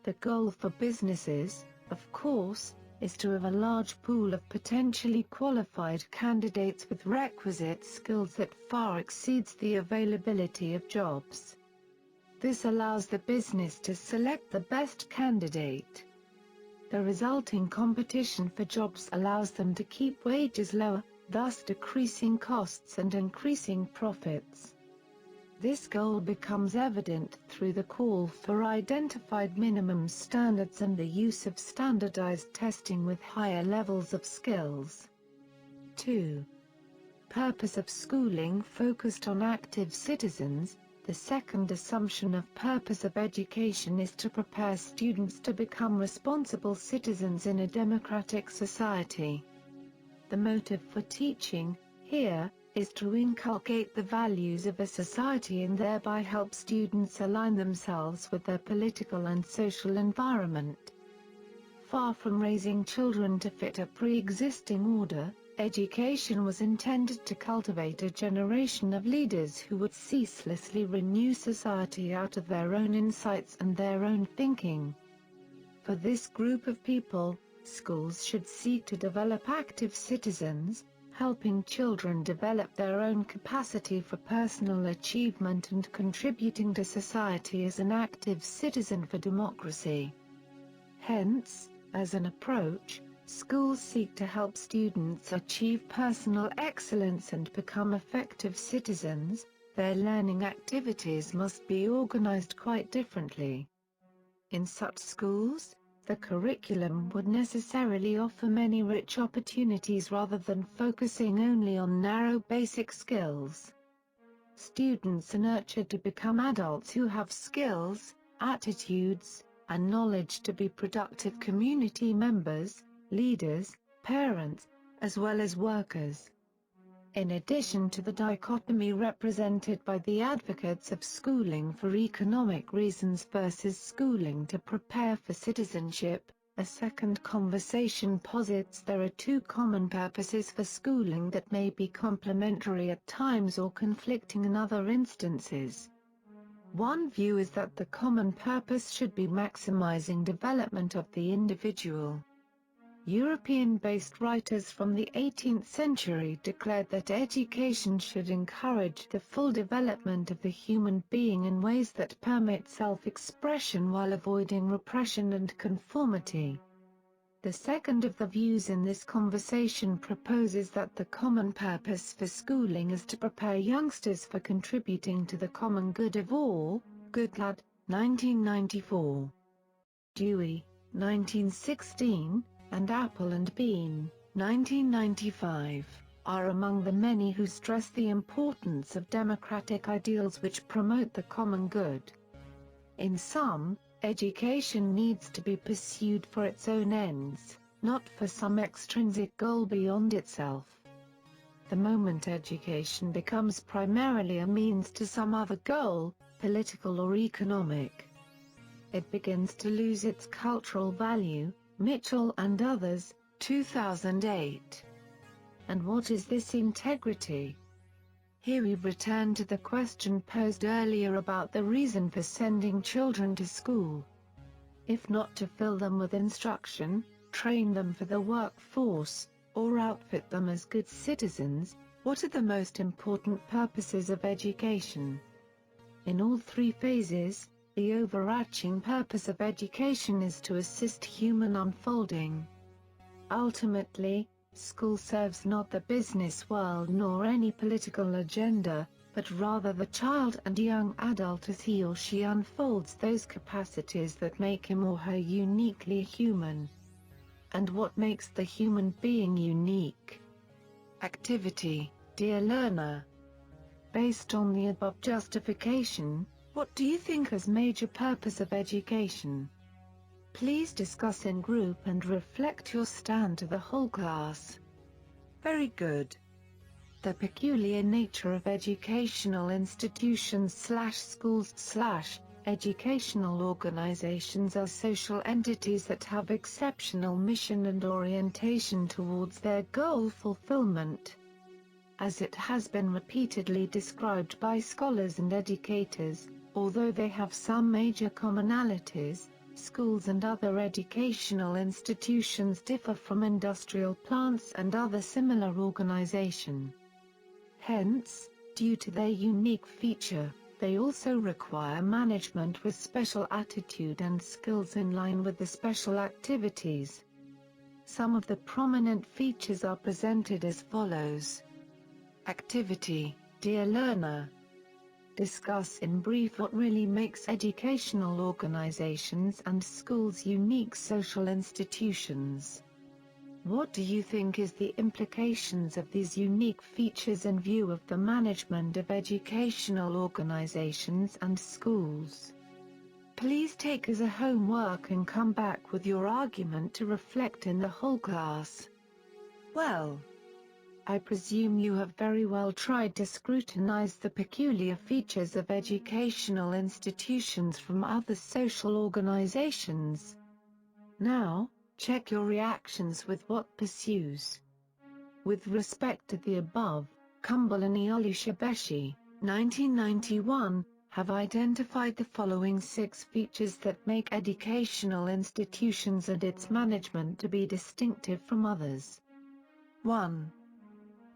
The goal for businesses, of course, is to have a large pool of potentially qualified candidates with requisite skills that far exceeds the availability of jobs. This allows the business to select the best candidate. The resulting competition for jobs allows them to keep wages lower, thus decreasing costs and increasing profits. This goal becomes evident through the call for identified minimum standards and the use of standardized testing with higher levels of skills. 2. Purpose of schooling focused on active citizens. The second assumption of purpose of education is to prepare students to become responsible citizens in a democratic society. The motive for teaching, here, is to inculcate the values of a society and thereby help students align themselves with their political and social environment. Far from raising children to fit a pre-existing order, education was intended to cultivate a generation of leaders who would ceaselessly renew society out of their own insights and their own thinking. For this group of people, schools should seek to develop active citizens, helping children develop their own capacity for personal achievement and contributing to society as an active citizen for democracy. Hence, as an approach, schools seek to help students achieve personal excellence and become effective citizens. Their learning activities must be organized quite differently. In such schools, the curriculum would necessarily offer many rich opportunities rather than focusing only on narrow basic skills. Students are nurtured to become adults who have skills, attitudes, and knowledge to be productive community members, leaders, parents, as well as workers. In addition to the dichotomy represented by the advocates of schooling for economic reasons versus schooling to prepare for citizenship, a second conversation posits there are two common purposes for schooling that may be complementary at times or conflicting in other instances. One view is that the common purpose should be maximizing development of the individual. European-based writers from the 18th century declared that education should encourage the full development of the human being in ways that permit self-expression while avoiding repression and conformity. The second of the views in this conversation proposes that the common purpose for schooling is to prepare youngsters for contributing to the common good of all. Goodlad, 1994. Dewey, 1916, and Apple and Bean, 1995, are among the many who stress the importance of democratic ideals which promote the common good. In sum, education needs to be pursued for its own ends, not for some extrinsic goal beyond itself. The moment education becomes primarily a means to some other goal, political or economic, it begins to lose its cultural value. Mitchell and others, 2008. And what is this integrity? Here we return to the question posed earlier about the reason for sending children to school. If not to fill them with instruction, train them for the workforce, or outfit them as good citizens, what are the most important purposes of education? In all three phases, the overarching purpose of education is to assist human unfolding. Ultimately, school serves not the business world nor any political agenda, but rather the child and young adult as he or she unfolds those capacities that make him or her uniquely human. and what makes the human being unique. Activity. Dear learner, based on the above justification, what do you think is major purpose of education? Please discuss in group and reflect your stand to the whole class. Very good. The peculiar nature of educational institutions/schools/educational organizations are social entities that have exceptional mission and orientation towards their goal fulfillment. As it has been repeatedly described by scholars and educators, although they have some major commonalities, schools and other educational institutions differ from industrial plants and other similar organizations. Hence, due to their unique feature, they also require management with special attitude and skills in line with the special activities. Some of the prominent features are presented as follows. Activity. Dear learner, discuss in brief what really makes educational organizations and schools unique social institutions. What do you think is the implications of these unique features in view of the management of educational organizations and schools? Please take as a homework and come back with your argument to reflect in the whole class. Well, I presume you have very well tried to scrutinize the peculiar features of educational institutions from other social organizations. Now, check your reactions with what pursues. With respect to the above, Kumble and Olusebeshi, 1991, have identified the following 6 features that make educational institutions and its management to be distinctive from others. 1.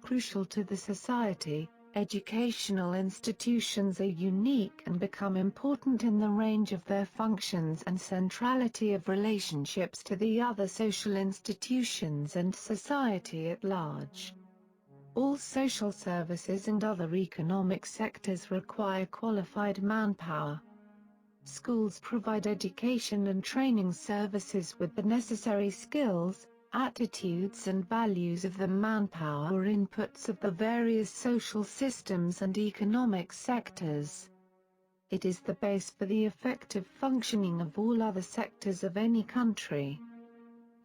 Crucial to the society, educational institutions are unique and become important in the range of their functions and centrality of relationships to the other social institutions and society at large. All social services and other economic sectors require qualified manpower. Schools provide education and training services with the necessary skills, attitudes and values of the manpower or inputs of the various social systems and economic sectors. It is the base for the effective functioning of all other sectors of any country.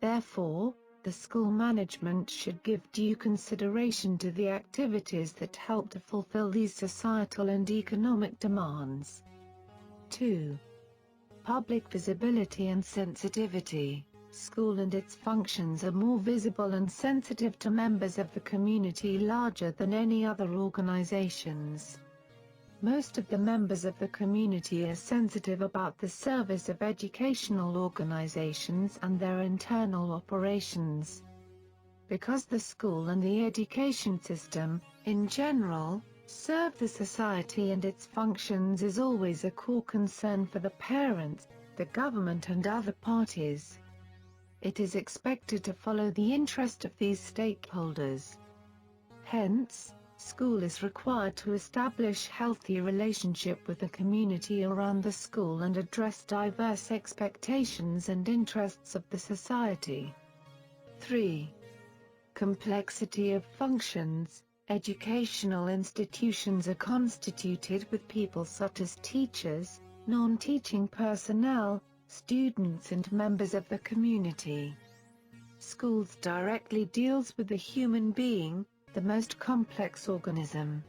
Therefore, the school management should give due consideration to the activities that help to fulfill these societal and economic demands. 2. Public visibility and sensitivity. School and its functions are more visible and sensitive to members of the community larger than any other organizations. Most of the members of the community are sensitive about the service of educational organizations and their internal operations. Because the school and the education system, in general, serve the society and its functions is always a core concern for the parents, the government and other parties. It is expected to follow the interest of these stakeholders. Hence, school is required to establish healthy relationship with the community around the school and address diverse expectations and interests of the society. 3. Complexity of functions. Educational institutions are constituted with people such as teachers, non-teaching personnel, students and members of the community. Schools directly deals with the human being, the most complex organism.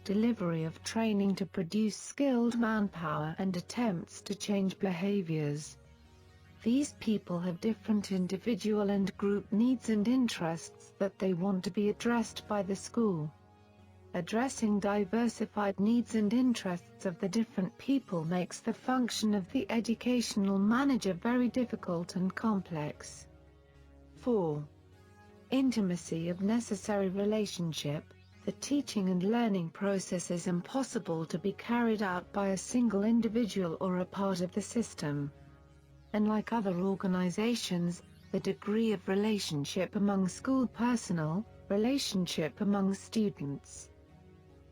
Delivery of training to produce skilled manpower and attempts to change behaviors. These people have different individual and group needs and interests that they want to be addressed by the school. Addressing diversified needs and interests of the different people makes the function of the educational manager very difficult and complex. 4. Intimacy of necessary relationship. The teaching and learning process is impossible to be carried out by a single individual or a part of the system. Unlike other organizations, the degree of relationship among school personnel, relationship among students,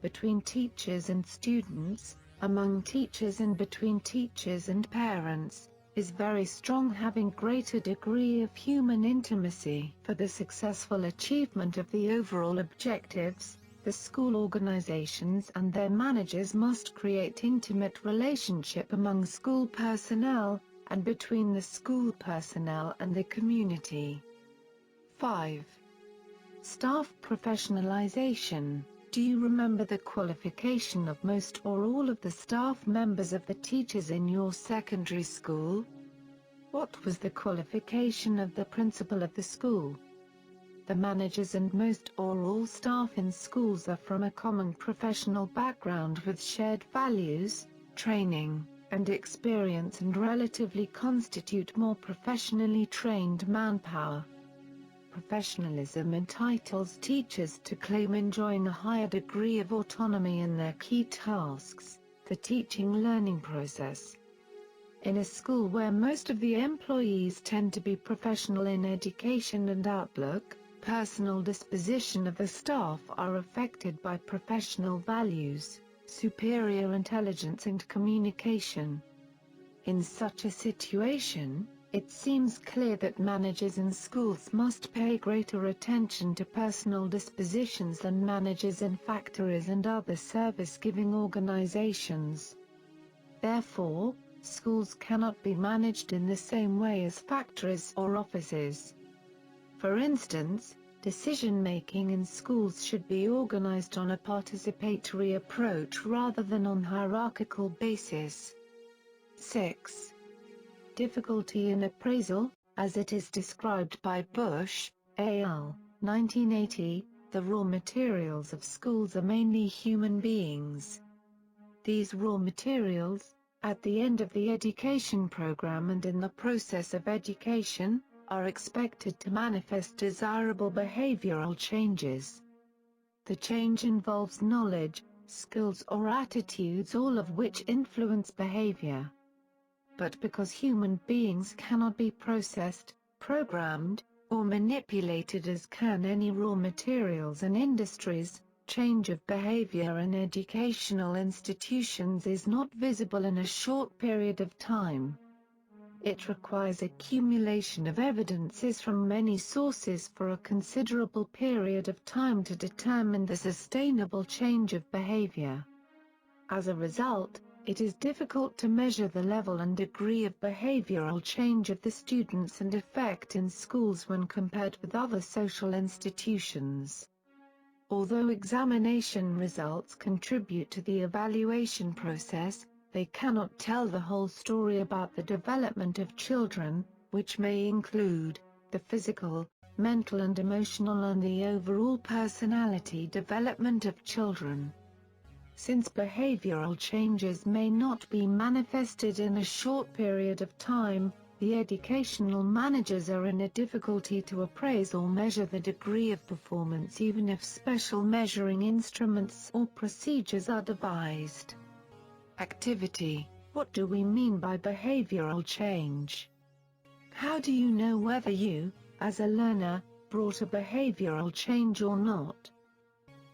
between teachers and students, among teachers and between teachers and parents, is very strong, having greater degree of human intimacy. For the successful achievement of the overall objectives, the school organizations and their managers must create intimate relationship among school personnel, and between the school personnel and the community. 5. Staff professionalization. Do you remember the qualification of most or all of the staff members of the teachers in your secondary school? What was the qualification of the principal of the school? The managers and most or all staff in schools are from a common professional background with shared values, training, and experience, and relatively constitute more professionally trained manpower. Professionalism entitles teachers to claim enjoying a higher degree of autonomy in their key tasks, the teaching-learning process. In a school where most of the employees tend to be professional in education and outlook, personal disposition of the staff are affected by professional values, superior intelligence and communication. In such a situation, it seems clear that managers in schools must pay greater attention to personal dispositions than managers in factories and other service-giving organizations. Therefore, schools cannot be managed in the same way as factories or offices. For instance, decision-making in schools should be organized on a participatory approach rather than on hierarchical basis. 6. Difficulty in appraisal, as it is described by Bush, A.L., 1980, the raw materials of schools are mainly human beings. These raw materials, at the end of the education program and in the process of education, are expected to manifest desirable behavioral changes. The change involves knowledge, skills or attitudes, all of which influence behavior. But because human beings cannot be processed, programmed, or manipulated as can any raw materials and industries, change of behavior in educational institutions is not visible in a short period of time. It requires accumulation of evidences from many sources for a considerable period of time to determine the sustainable change of behavior. As a result, it is difficult to measure the level and degree of behavioral change of the students and effect in schools when compared with other social institutions. Although examination results contribute to the evaluation process, they cannot tell the whole story about the development of children, which may include the physical, mental and emotional and the overall personality development of children. Since behavioral changes may not be manifested in a short period of time, the educational managers are in a difficulty to appraise or measure the degree of performance even if special measuring instruments or procedures are devised. Activity. What do we mean by behavioral change? How do you know whether you, as a learner, brought a behavioral change or not?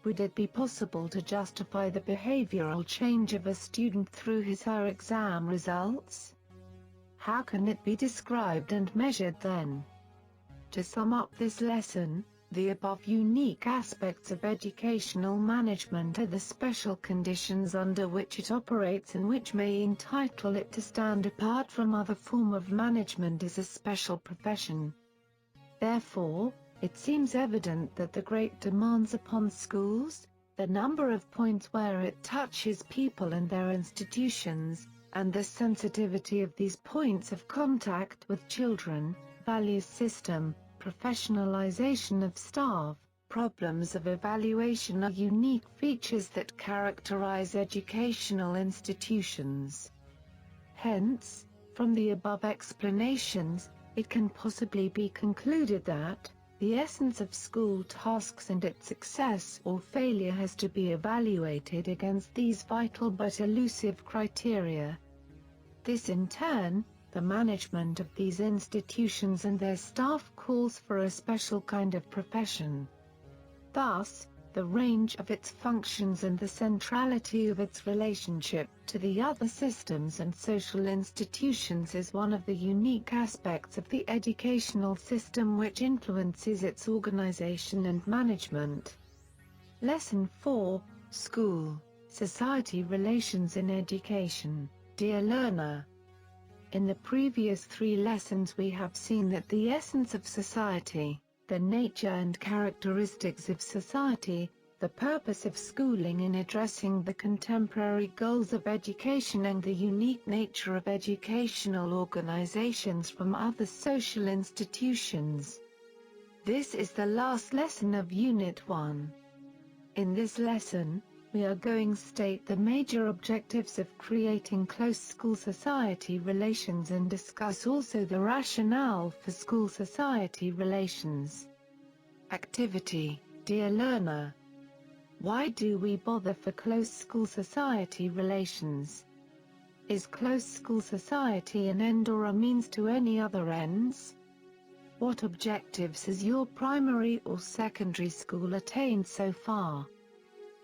Would it be possible to justify the behavioral change of a student through his/her exam results? How can it be described and measured then? To sum up this lesson, the above unique aspects of educational management are the special conditions under which it operates and which may entitle it to stand apart from other form of management as a special profession. Therefore, it seems evident that the great demands upon schools, the number of points where it touches people and their institutions, and the sensitivity of these points of contact with children, values system, professionalization of staff, problems of evaluation are unique features that characterize educational institutions. Hence, from the above explanations, it can possibly be concluded that the essence of school tasks and its success or failure has to be evaluated against these vital but elusive criteria. This in turn, the management of these institutions and their staff calls for a special kind of profession. Thus, the range of its functions and the centrality of its relationship to the other systems and social institutions is one of the unique aspects of the educational system which influences its organization and management. Lesson 4, School, Society Relations in Education. Dear learner, in the previous 3 lessons we have seen that the essence of society, the nature and characteristics of society, the purpose of schooling in addressing the contemporary goals of education and the unique nature of educational organizations from other social institutions. This is the last lesson of Unit 1. In this lesson, we are going to state the major objectives of creating close school-society relations and discuss also the rationale for school-society relations. Activity. Dear learner, why do we bother for close school-society relations? Is close school-society an end or a means to any other ends? What objectives has your primary or secondary school attained so far?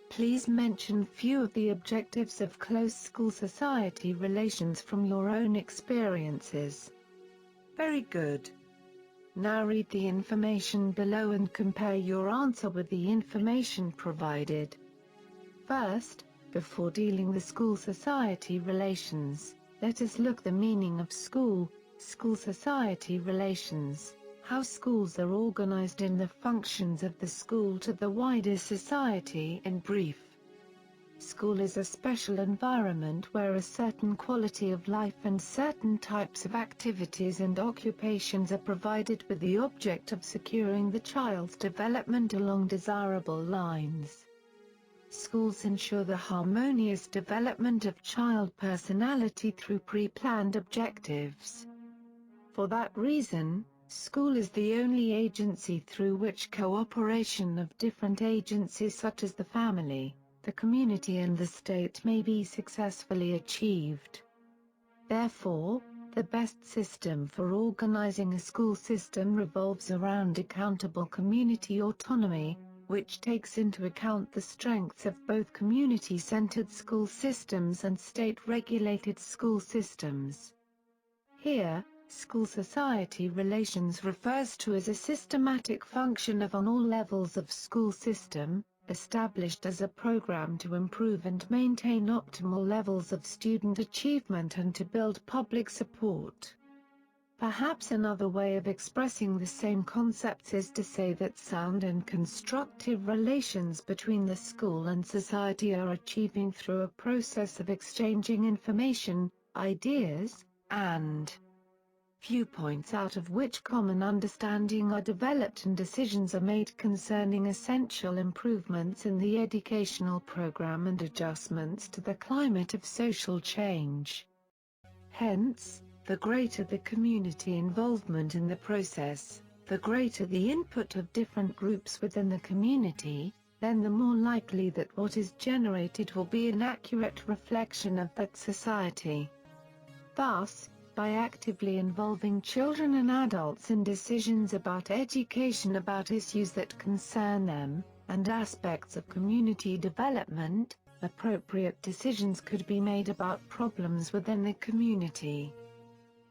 Please mention few of the objectives of close school-society relations from your own experiences. Very good. Now read the information below and compare your answer with the information provided. First, before dealing with school-society relations, let us look the meaning of school-society relations. How schools are organized in the functions of the school to the wider society in brief. School is a special environment where a certain quality of life and certain types of activities and occupations are provided with the object of securing the child's development along desirable lines. Schools ensure the harmonious development of child personality through pre-planned objectives. For that reason, school is the only agency through which cooperation of different agencies such as the family, the community and the state may be successfully achieved. Therefore, the best system for organizing a school system revolves around accountable community autonomy, which takes into account the strengths of both community-centered school systems and state-regulated school systems. Here, school-society relations refers to as a systematic function of on all levels of school system, established as a program to improve and maintain optimal levels of student achievement and to build public support. Perhaps another way of expressing the same concepts is to say that sound and constructive relations between the school and society are achieving through a process of exchanging information, ideas, and viewpoints out of which common understanding are developed and decisions are made concerning essential improvements in the educational program and adjustments to the climate of social change. Hence, the greater the community involvement in the process, the greater the input of different groups within the community, then the more likely that what is generated will be an accurate reflection of that society. Thus, by actively involving children and adults in decisions about education about issues that concern them, and aspects of community development, appropriate decisions could be made about problems within the community.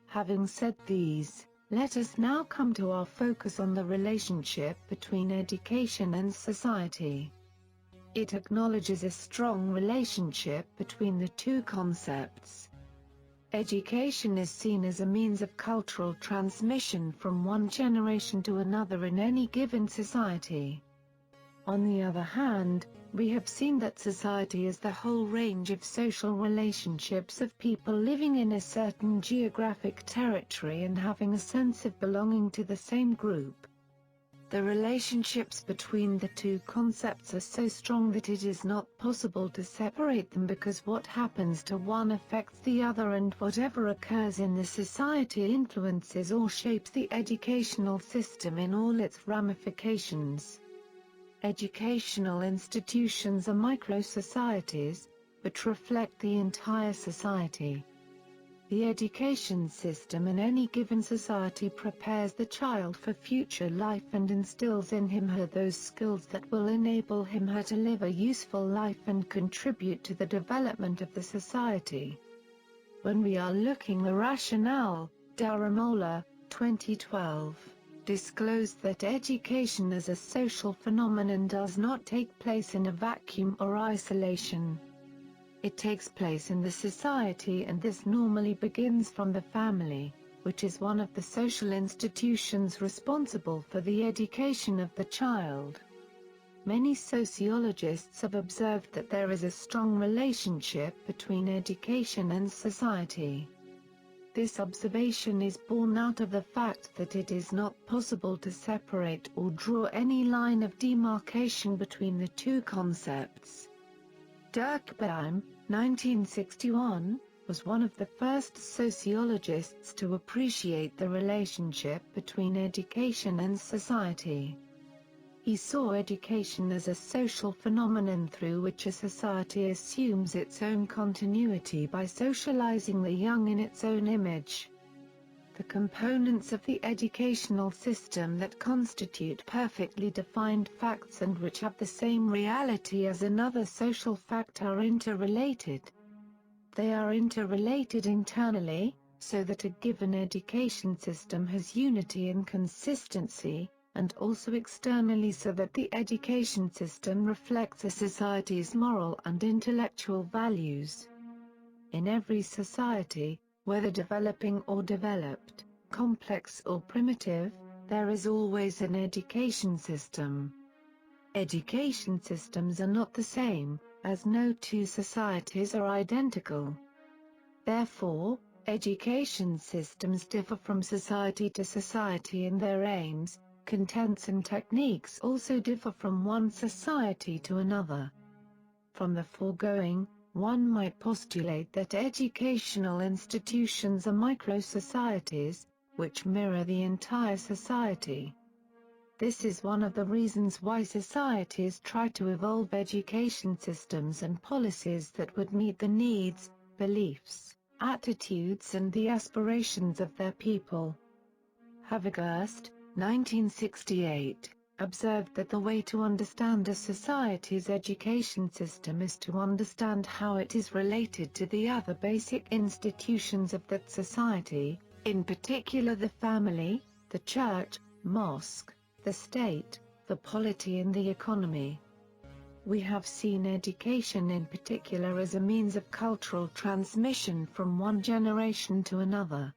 Having said these, let us now come to our focus on the relationship between education and society. It acknowledges a strong relationship between the two concepts. Education is seen as a means of cultural transmission from one generation to another in any given society. On the other hand, we have seen that society is the whole range of social relationships of people living in a certain geographic territory and having a sense of belonging to the same group. The relationships between the two concepts are so strong that it is not possible to separate them because what happens to one affects the other and whatever occurs in the society influences or shapes the educational system in all its ramifications. Educational institutions are micro-societies, which reflect the entire society. The education system in any given society prepares the child for future life and instills in him/her those skills that will enable him/her to live a useful life and contribute to the development of the society. When we are looking at rationale, Daramola, 2012, disclosed that education as a social phenomenon does not take place in a vacuum or isolation. It takes place in the society, and this normally begins from the family, which is one of the social institutions responsible for the education of the child. Many sociologists have observed that there is a strong relationship between education and society. This observation is born out of the fact that it is not possible to separate or draw any line of demarcation between the two concepts. Durkheim, 1961, was one of the first sociologists to appreciate the relationship between education and society. He saw education as a social phenomenon through which a society assumes its own continuity by socializing the young in its own image. The components of the educational system that constitute perfectly defined facts and which have the same reality as another social fact are interrelated. They are interrelated internally, so that a given education system has unity and consistency, and also externally so that the education system reflects a society's moral and intellectual values. In every society, whether developing or developed, complex or primitive, there is always an education system. Education systems are not the same, as no two societies are identical. Therefore, education systems differ from society to society, and their aims, contents and techniques also differ from one society to another. From the foregoing, one might postulate that educational institutions are micro-societies, which mirror the entire society. This is one of the reasons why societies try to evolve education systems and policies that would meet the needs, beliefs, attitudes and the aspirations of their people. Havergast, 1968, observed that the way to understand a society's education system is to understand how it is related to the other basic institutions of that society, in particular the family, the church, mosque, the state, the polity and the economy. We have seen education in particular as a means of cultural transmission from one generation to another.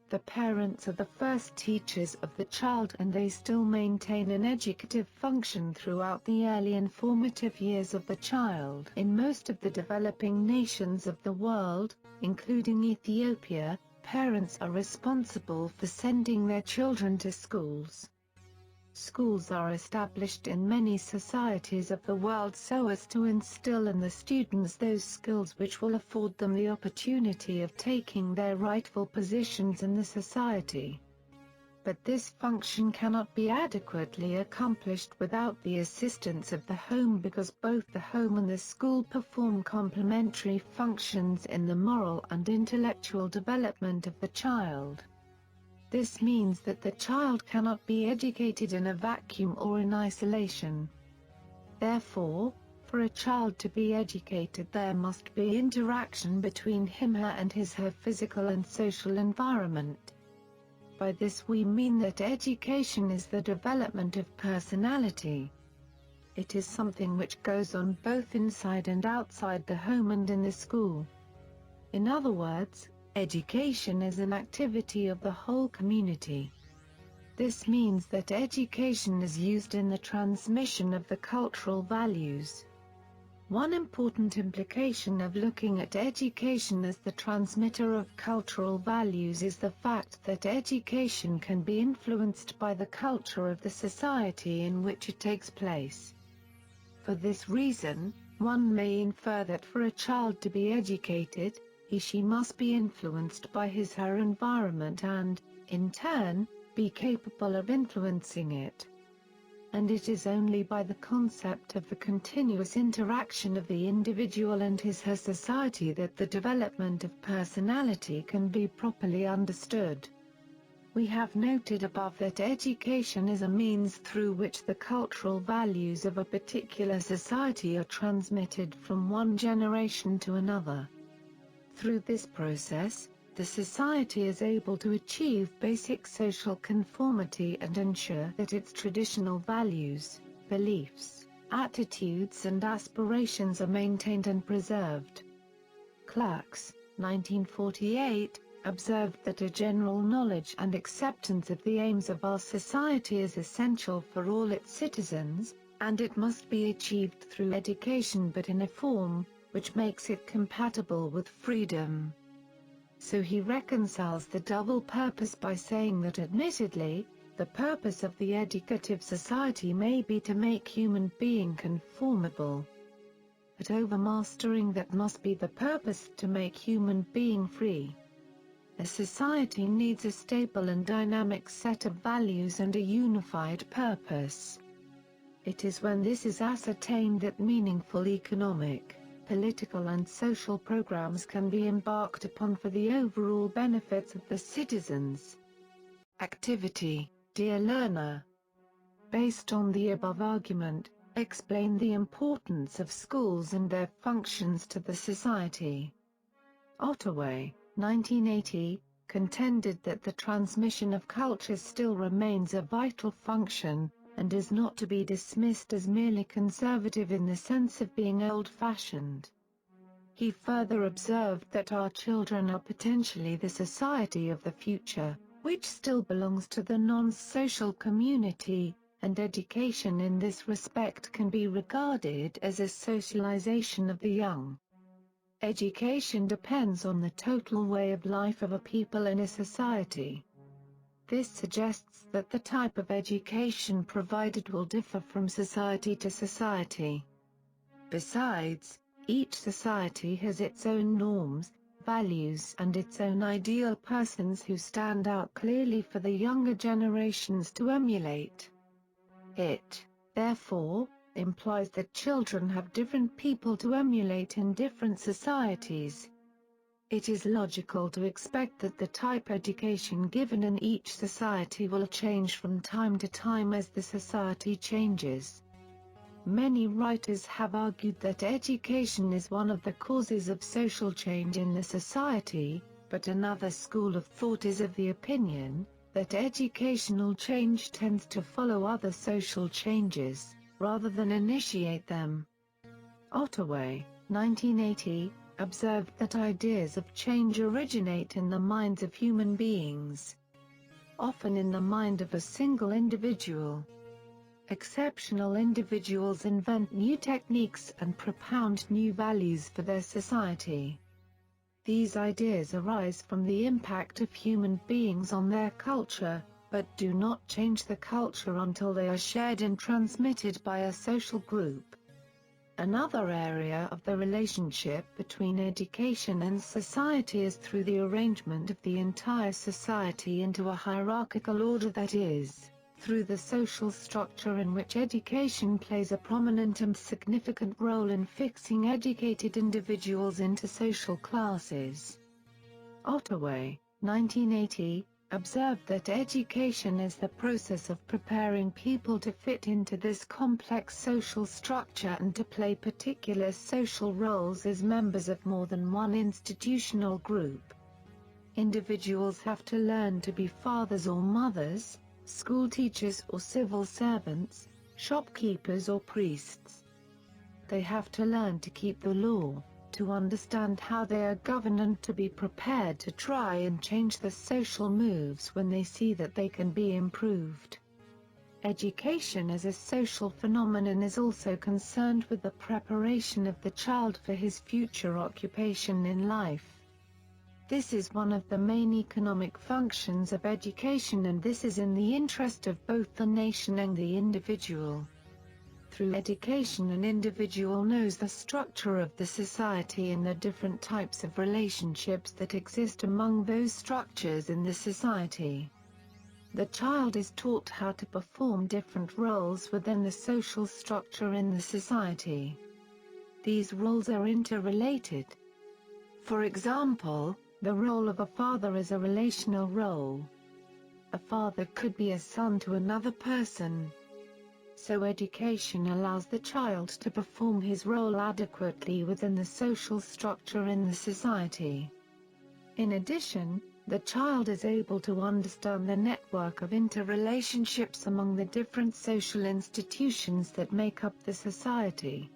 The parents are the first teachers of the child, and they still maintain an educative function throughout the early and formative years of the child. In most of the developing nations of the world, including Ethiopia, parents are responsible for sending their children to schools. Schools are established in many societies of the world so as to instill in the students those skills which will afford them the opportunity of taking their rightful positions in the society. But this function cannot be adequately accomplished without the assistance of the home, because both the home and the school perform complementary functions in the moral and intellectual development of the child. This means that the child cannot be educated in a vacuum or in isolation. Therefore, for a child to be educated there must be interaction between him/her and his/her physical and social environment. By this we mean that education is the development of personality. It is something which goes on both inside and outside the home and in the school. In other words, education is an activity of the whole community. This means that education is used in the transmission of the cultural values. One important implication of looking at education as the transmitter of cultural values is the fact that education can be influenced by the culture of the society in which it takes place. For this reason, one may infer that for a child to be educated, he/she must be influenced by his/her environment and, in turn, be capable of influencing it. and it is only by the concept of the continuous interaction of the individual and his/her society that the development of personality can be properly understood. We have noted above that education is a means through which the cultural values of a particular society are transmitted from one generation to another. Through this process, the society is able to achieve basic social conformity and ensure that its traditional values, beliefs, attitudes and aspirations are maintained and preserved. Clerks, 1948, observed that a general knowledge and acceptance of the aims of our society is essential for all its citizens, and it must be achieved through education but in a form which makes it compatible with freedom. So he reconciles the double purpose by saying that admittedly, the purpose of the educative society may be to make human being conformable. But overmastering that must be the purpose to make human being free. A society needs a stable and dynamic set of values and a unified purpose. It is when this is ascertained that meaningful economic, political and social programs can be embarked upon for the overall benefits of the citizens. Activity, dear learner. Based on the above argument, explain the importance of schools and their functions to the society. Ottaway, 1980, contended that the transmission of culture still remains a vital function, and is not to be dismissed as merely conservative in the sense of being old-fashioned. He further observed that our children are potentially the society of the future, which still belongs to the non-social community, and education in this respect can be regarded as a socialization of the young. Education depends on the total way of life of a people in a society. This suggests that the type of education provided will differ from society to society. Besides, each society has its own norms, values and its own ideal persons who stand out clearly for the younger generations to emulate. It, therefore, implies that children have different people to emulate in different societies. It is logical to expect that the type education given in each society will change from time to time as the society changes. Many writers have argued that education is one of the causes of social change in the society, but another school of thought is of the opinion that educational change tends to follow other social changes, rather than initiate them. Ottaway, 1980, observed that ideas of change originate in the minds of human beings, often in the mind of a single individual. Exceptional individuals invent new techniques and propound new values for their society. These ideas arise from the impact of human beings on their culture, but do not change the culture until they are shared and transmitted by a social group. Another area of the relationship between education and society is through the arrangement of the entire society into a hierarchical order, that is, through the social structure in which education plays a prominent and significant role in fixing educated individuals into social classes. Ottaway, 1980, observed that education is the process of preparing people to fit into this complex social structure and to play particular social roles as members of more than one institutional group. Individuals have to learn to be fathers or mothers, school teachers or civil servants, shopkeepers or priests. They have to learn to keep the law, to understand how they are governed and to be prepared to try and change the social moves when they see that they can be improved. Education as a social phenomenon is also concerned with the preparation of the child for his future occupation in life. This is one of the main economic functions of education, and this is in the interest of both the nation and the individual. Through education, an individual knows the structure of the society and the different types of relationships that exist among those structures in the society. The child is taught how to perform different roles within the social structure in the society. These roles are interrelated. For example, the role of a father is a relational role. A father could be a son to another person. So education allows the child to perform his role adequately within the social structure in the society. In addition, the child is able to understand the network of interrelationships among the different social institutions that make up the society.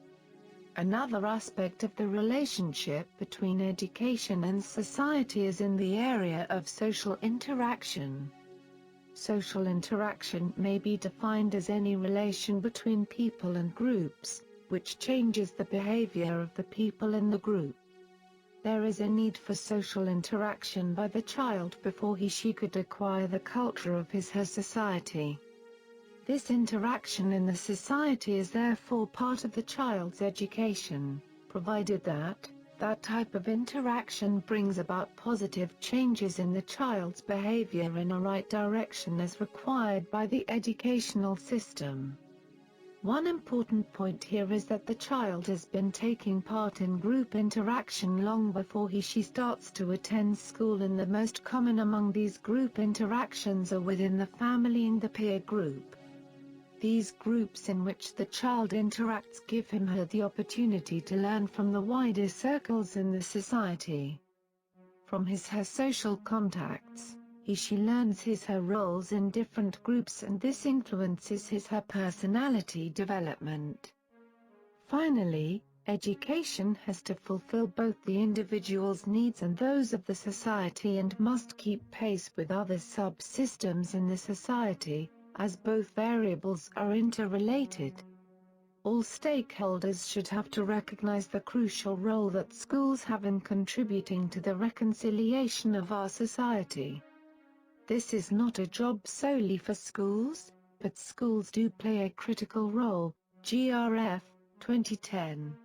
Another aspect of the relationship between education and society is in the area of social interaction. Social interaction may be defined as any relation between people and groups, which changes the behavior of the people in the group. There is a need for social interaction by the child before he/she could acquire the culture of his/her society. This interaction in the society is therefore part of the child's education, provided that type of interaction brings about positive changes in the child's behavior in a right direction as required by the educational system. One important point here is that the child has been taking part in group interaction long before he/she starts to attend school, and the most common among these group interactions are within the family and the peer group. These groups in which the child interacts give him/her the opportunity to learn from the wider circles in the society. From his/her social contacts, he/she learns his/her roles in different groups, and this influences his/her personality development. Finally, education has to fulfill both the individual's needs and those of the society, and must keep pace with other subsystems in the society, as both variables are interrelated. All stakeholders should have to recognize the crucial role that schools have in contributing to the reconciliation of our society. This is not a job solely for schools, but schools do play a critical role. GRF, 2010.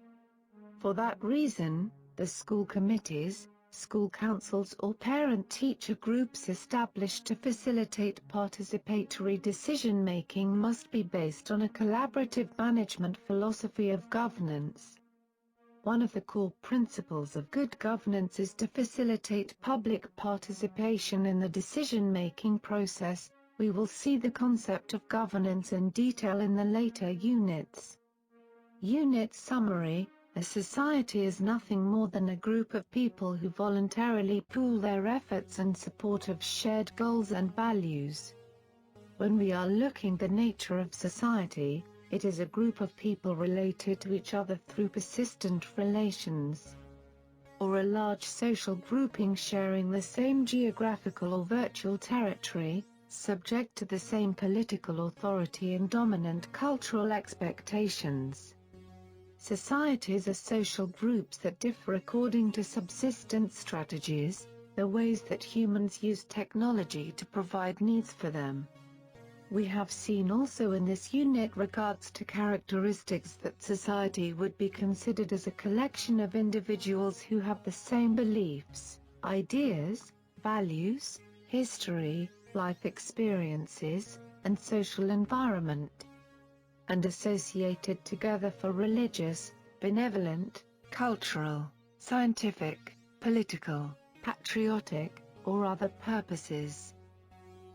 For that reason, the school committees, school councils or parent-teacher groups established to facilitate participatory decision-making must be based on a collaborative management philosophy of governance. One of the core principles of good governance is to facilitate public participation in the decision-making process. We will see the concept of governance in detail in the later units. Unit Summary: a society is nothing more than a group of people who voluntarily pool their efforts in support of shared goals and values. When we are looking at the nature of society, it is a group of people related to each other through persistent relations. Or a large social grouping sharing the same geographical or virtual territory, subject to the same political authority and dominant cultural expectations. Societies are social groups that differ according to subsistence strategies, the ways that humans use technology to provide needs for them. We have seen also in this unit regards to characteristics that society would be considered as a collection of individuals who have the same beliefs, ideas, values, history, life experiences, and social environment, and associated together for religious, benevolent, cultural, scientific, political, patriotic, or other purposes.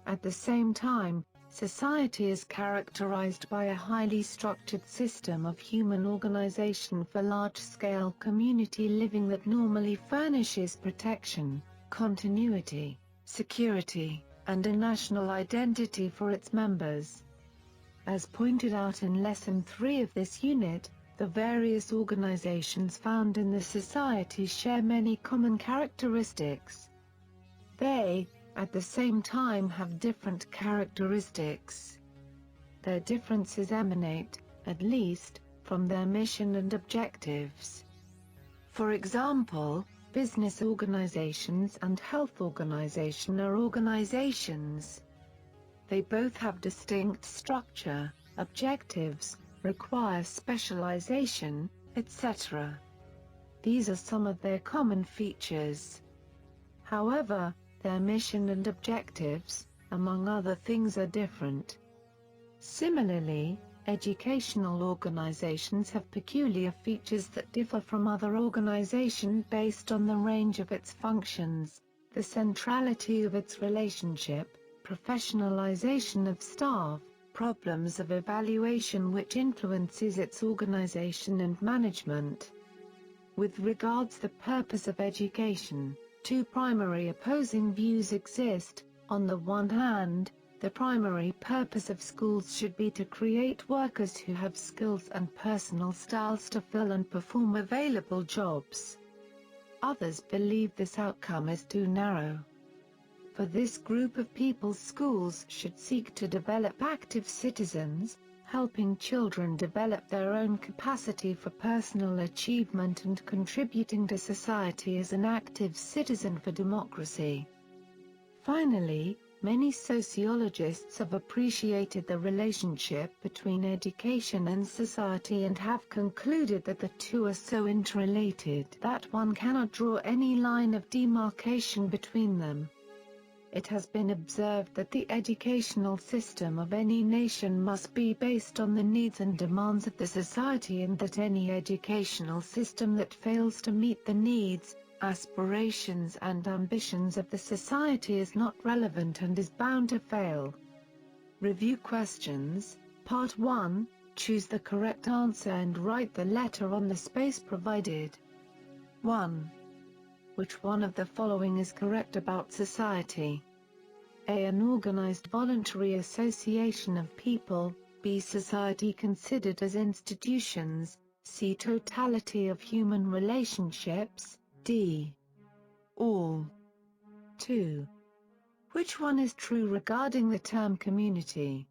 At the same time, society is characterized by a highly structured system of human organization for large-scale community living that normally furnishes protection, continuity, security, and a national identity for its members. As pointed out in Lesson 3 of this unit, the various organizations found in the society share many common characteristics. They, at the same time, have different characteristics. Their differences emanate, at least, from their mission and objectives. For example, business organizations and health organization are organizations. They both have distinct structure, objectives, require specialization, etc. These are some of their common features. However, their mission and objectives, among other things, are different. Similarly, educational organizations have peculiar features that differ from other organizations based on the range of its functions, the centrality of its relationship, professionalization of staff, problems of evaluation which influences its organization and management. With regards the purpose of education, two primary opposing views exist. On the one hand, the primary purpose of schools should be to create workers who have skills and personal styles to fill and perform available jobs. Others believe this outcome is too narrow. For this group of people, schools should seek to develop active citizens, helping children develop their own capacity for personal achievement and contributing to society as an active citizen for democracy. Finally, many sociologists have appreciated the relationship between education and society and have concluded that the two are so interrelated that one cannot draw any line of demarcation between them. It has been observed that the educational system of any nation must be based on the needs and demands of the society, and that any educational system that fails to meet the needs, aspirations and ambitions of the society is not relevant and is bound to fail. Review questions. Part 1. Choose the correct answer and write the letter on the space provided. 1. Which one of the following is correct about society? A. An organized voluntary association of people. B. Society considered as institutions. C. Totality of human relationships. D. All. 2. Which one is true regarding the term community?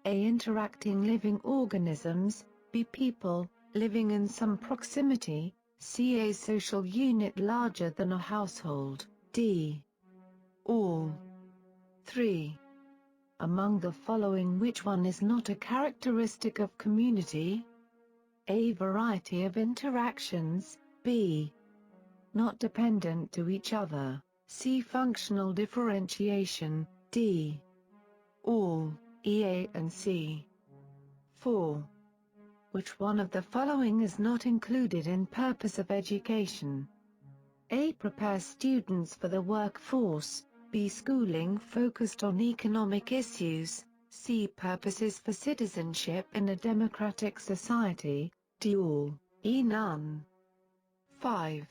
A. Interacting living organisms. B. People, living in some proximity. C. A social unit larger than a household. D. All. 3. Among the following, which one is not a characteristic of community? A. Variety of interactions. B. Not dependent to each other. C. Functional differentiation. D. All. E, A and C. 4. Which one of the following is not included in purpose of education? A. Prepare students for the workforce. B. Schooling focused on economic issues. C. Purposes for citizenship in a democratic society. D. All. E. None. 5.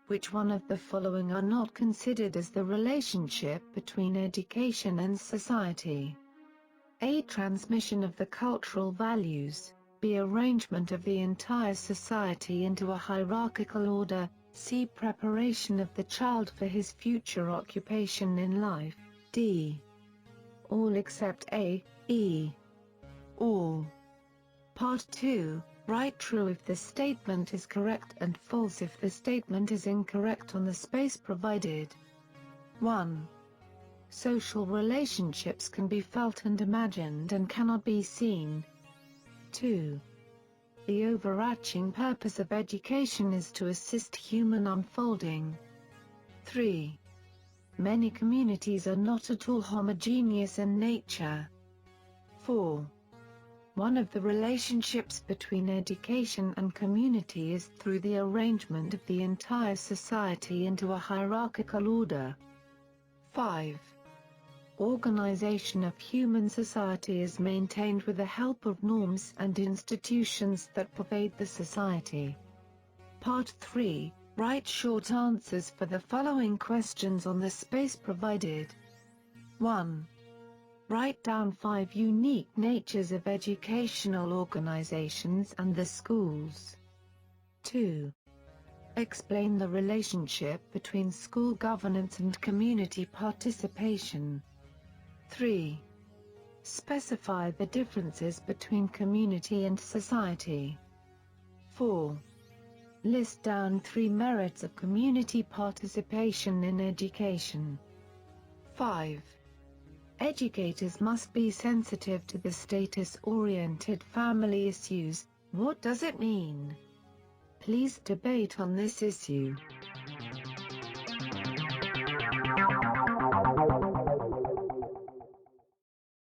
Which one of the following are not considered as the relationship between education and society? A. Transmission of the cultural values. B. Arrangement of the entire society into a hierarchical order. C. Preparation of the child for his future occupation in life. D. All except A. E. All. Part 2. Write true if the statement is correct and false if the statement is incorrect on the space provided. 1. Social relationships can be felt and imagined and cannot be seen. 2. The overarching purpose of education is to assist human unfolding. 3. Many communities are not at all homogeneous in nature. 4. One of the relationships between education and community is through the arrangement of the entire society into a hierarchical order. 5. Organization of human society is maintained with the help of norms and institutions that pervade the society. Part 3. Write short answers for the following questions on the space provided. 1. Write down 5 unique natures of educational organizations and the schools. 2. Explain the relationship between school governance and community participation. 3. Specify the differences between community and society. 4. List down 3 merits of community participation in education. 5. Educators must be sensitive to the status-oriented family issues. What does it mean? Please debate on this issue.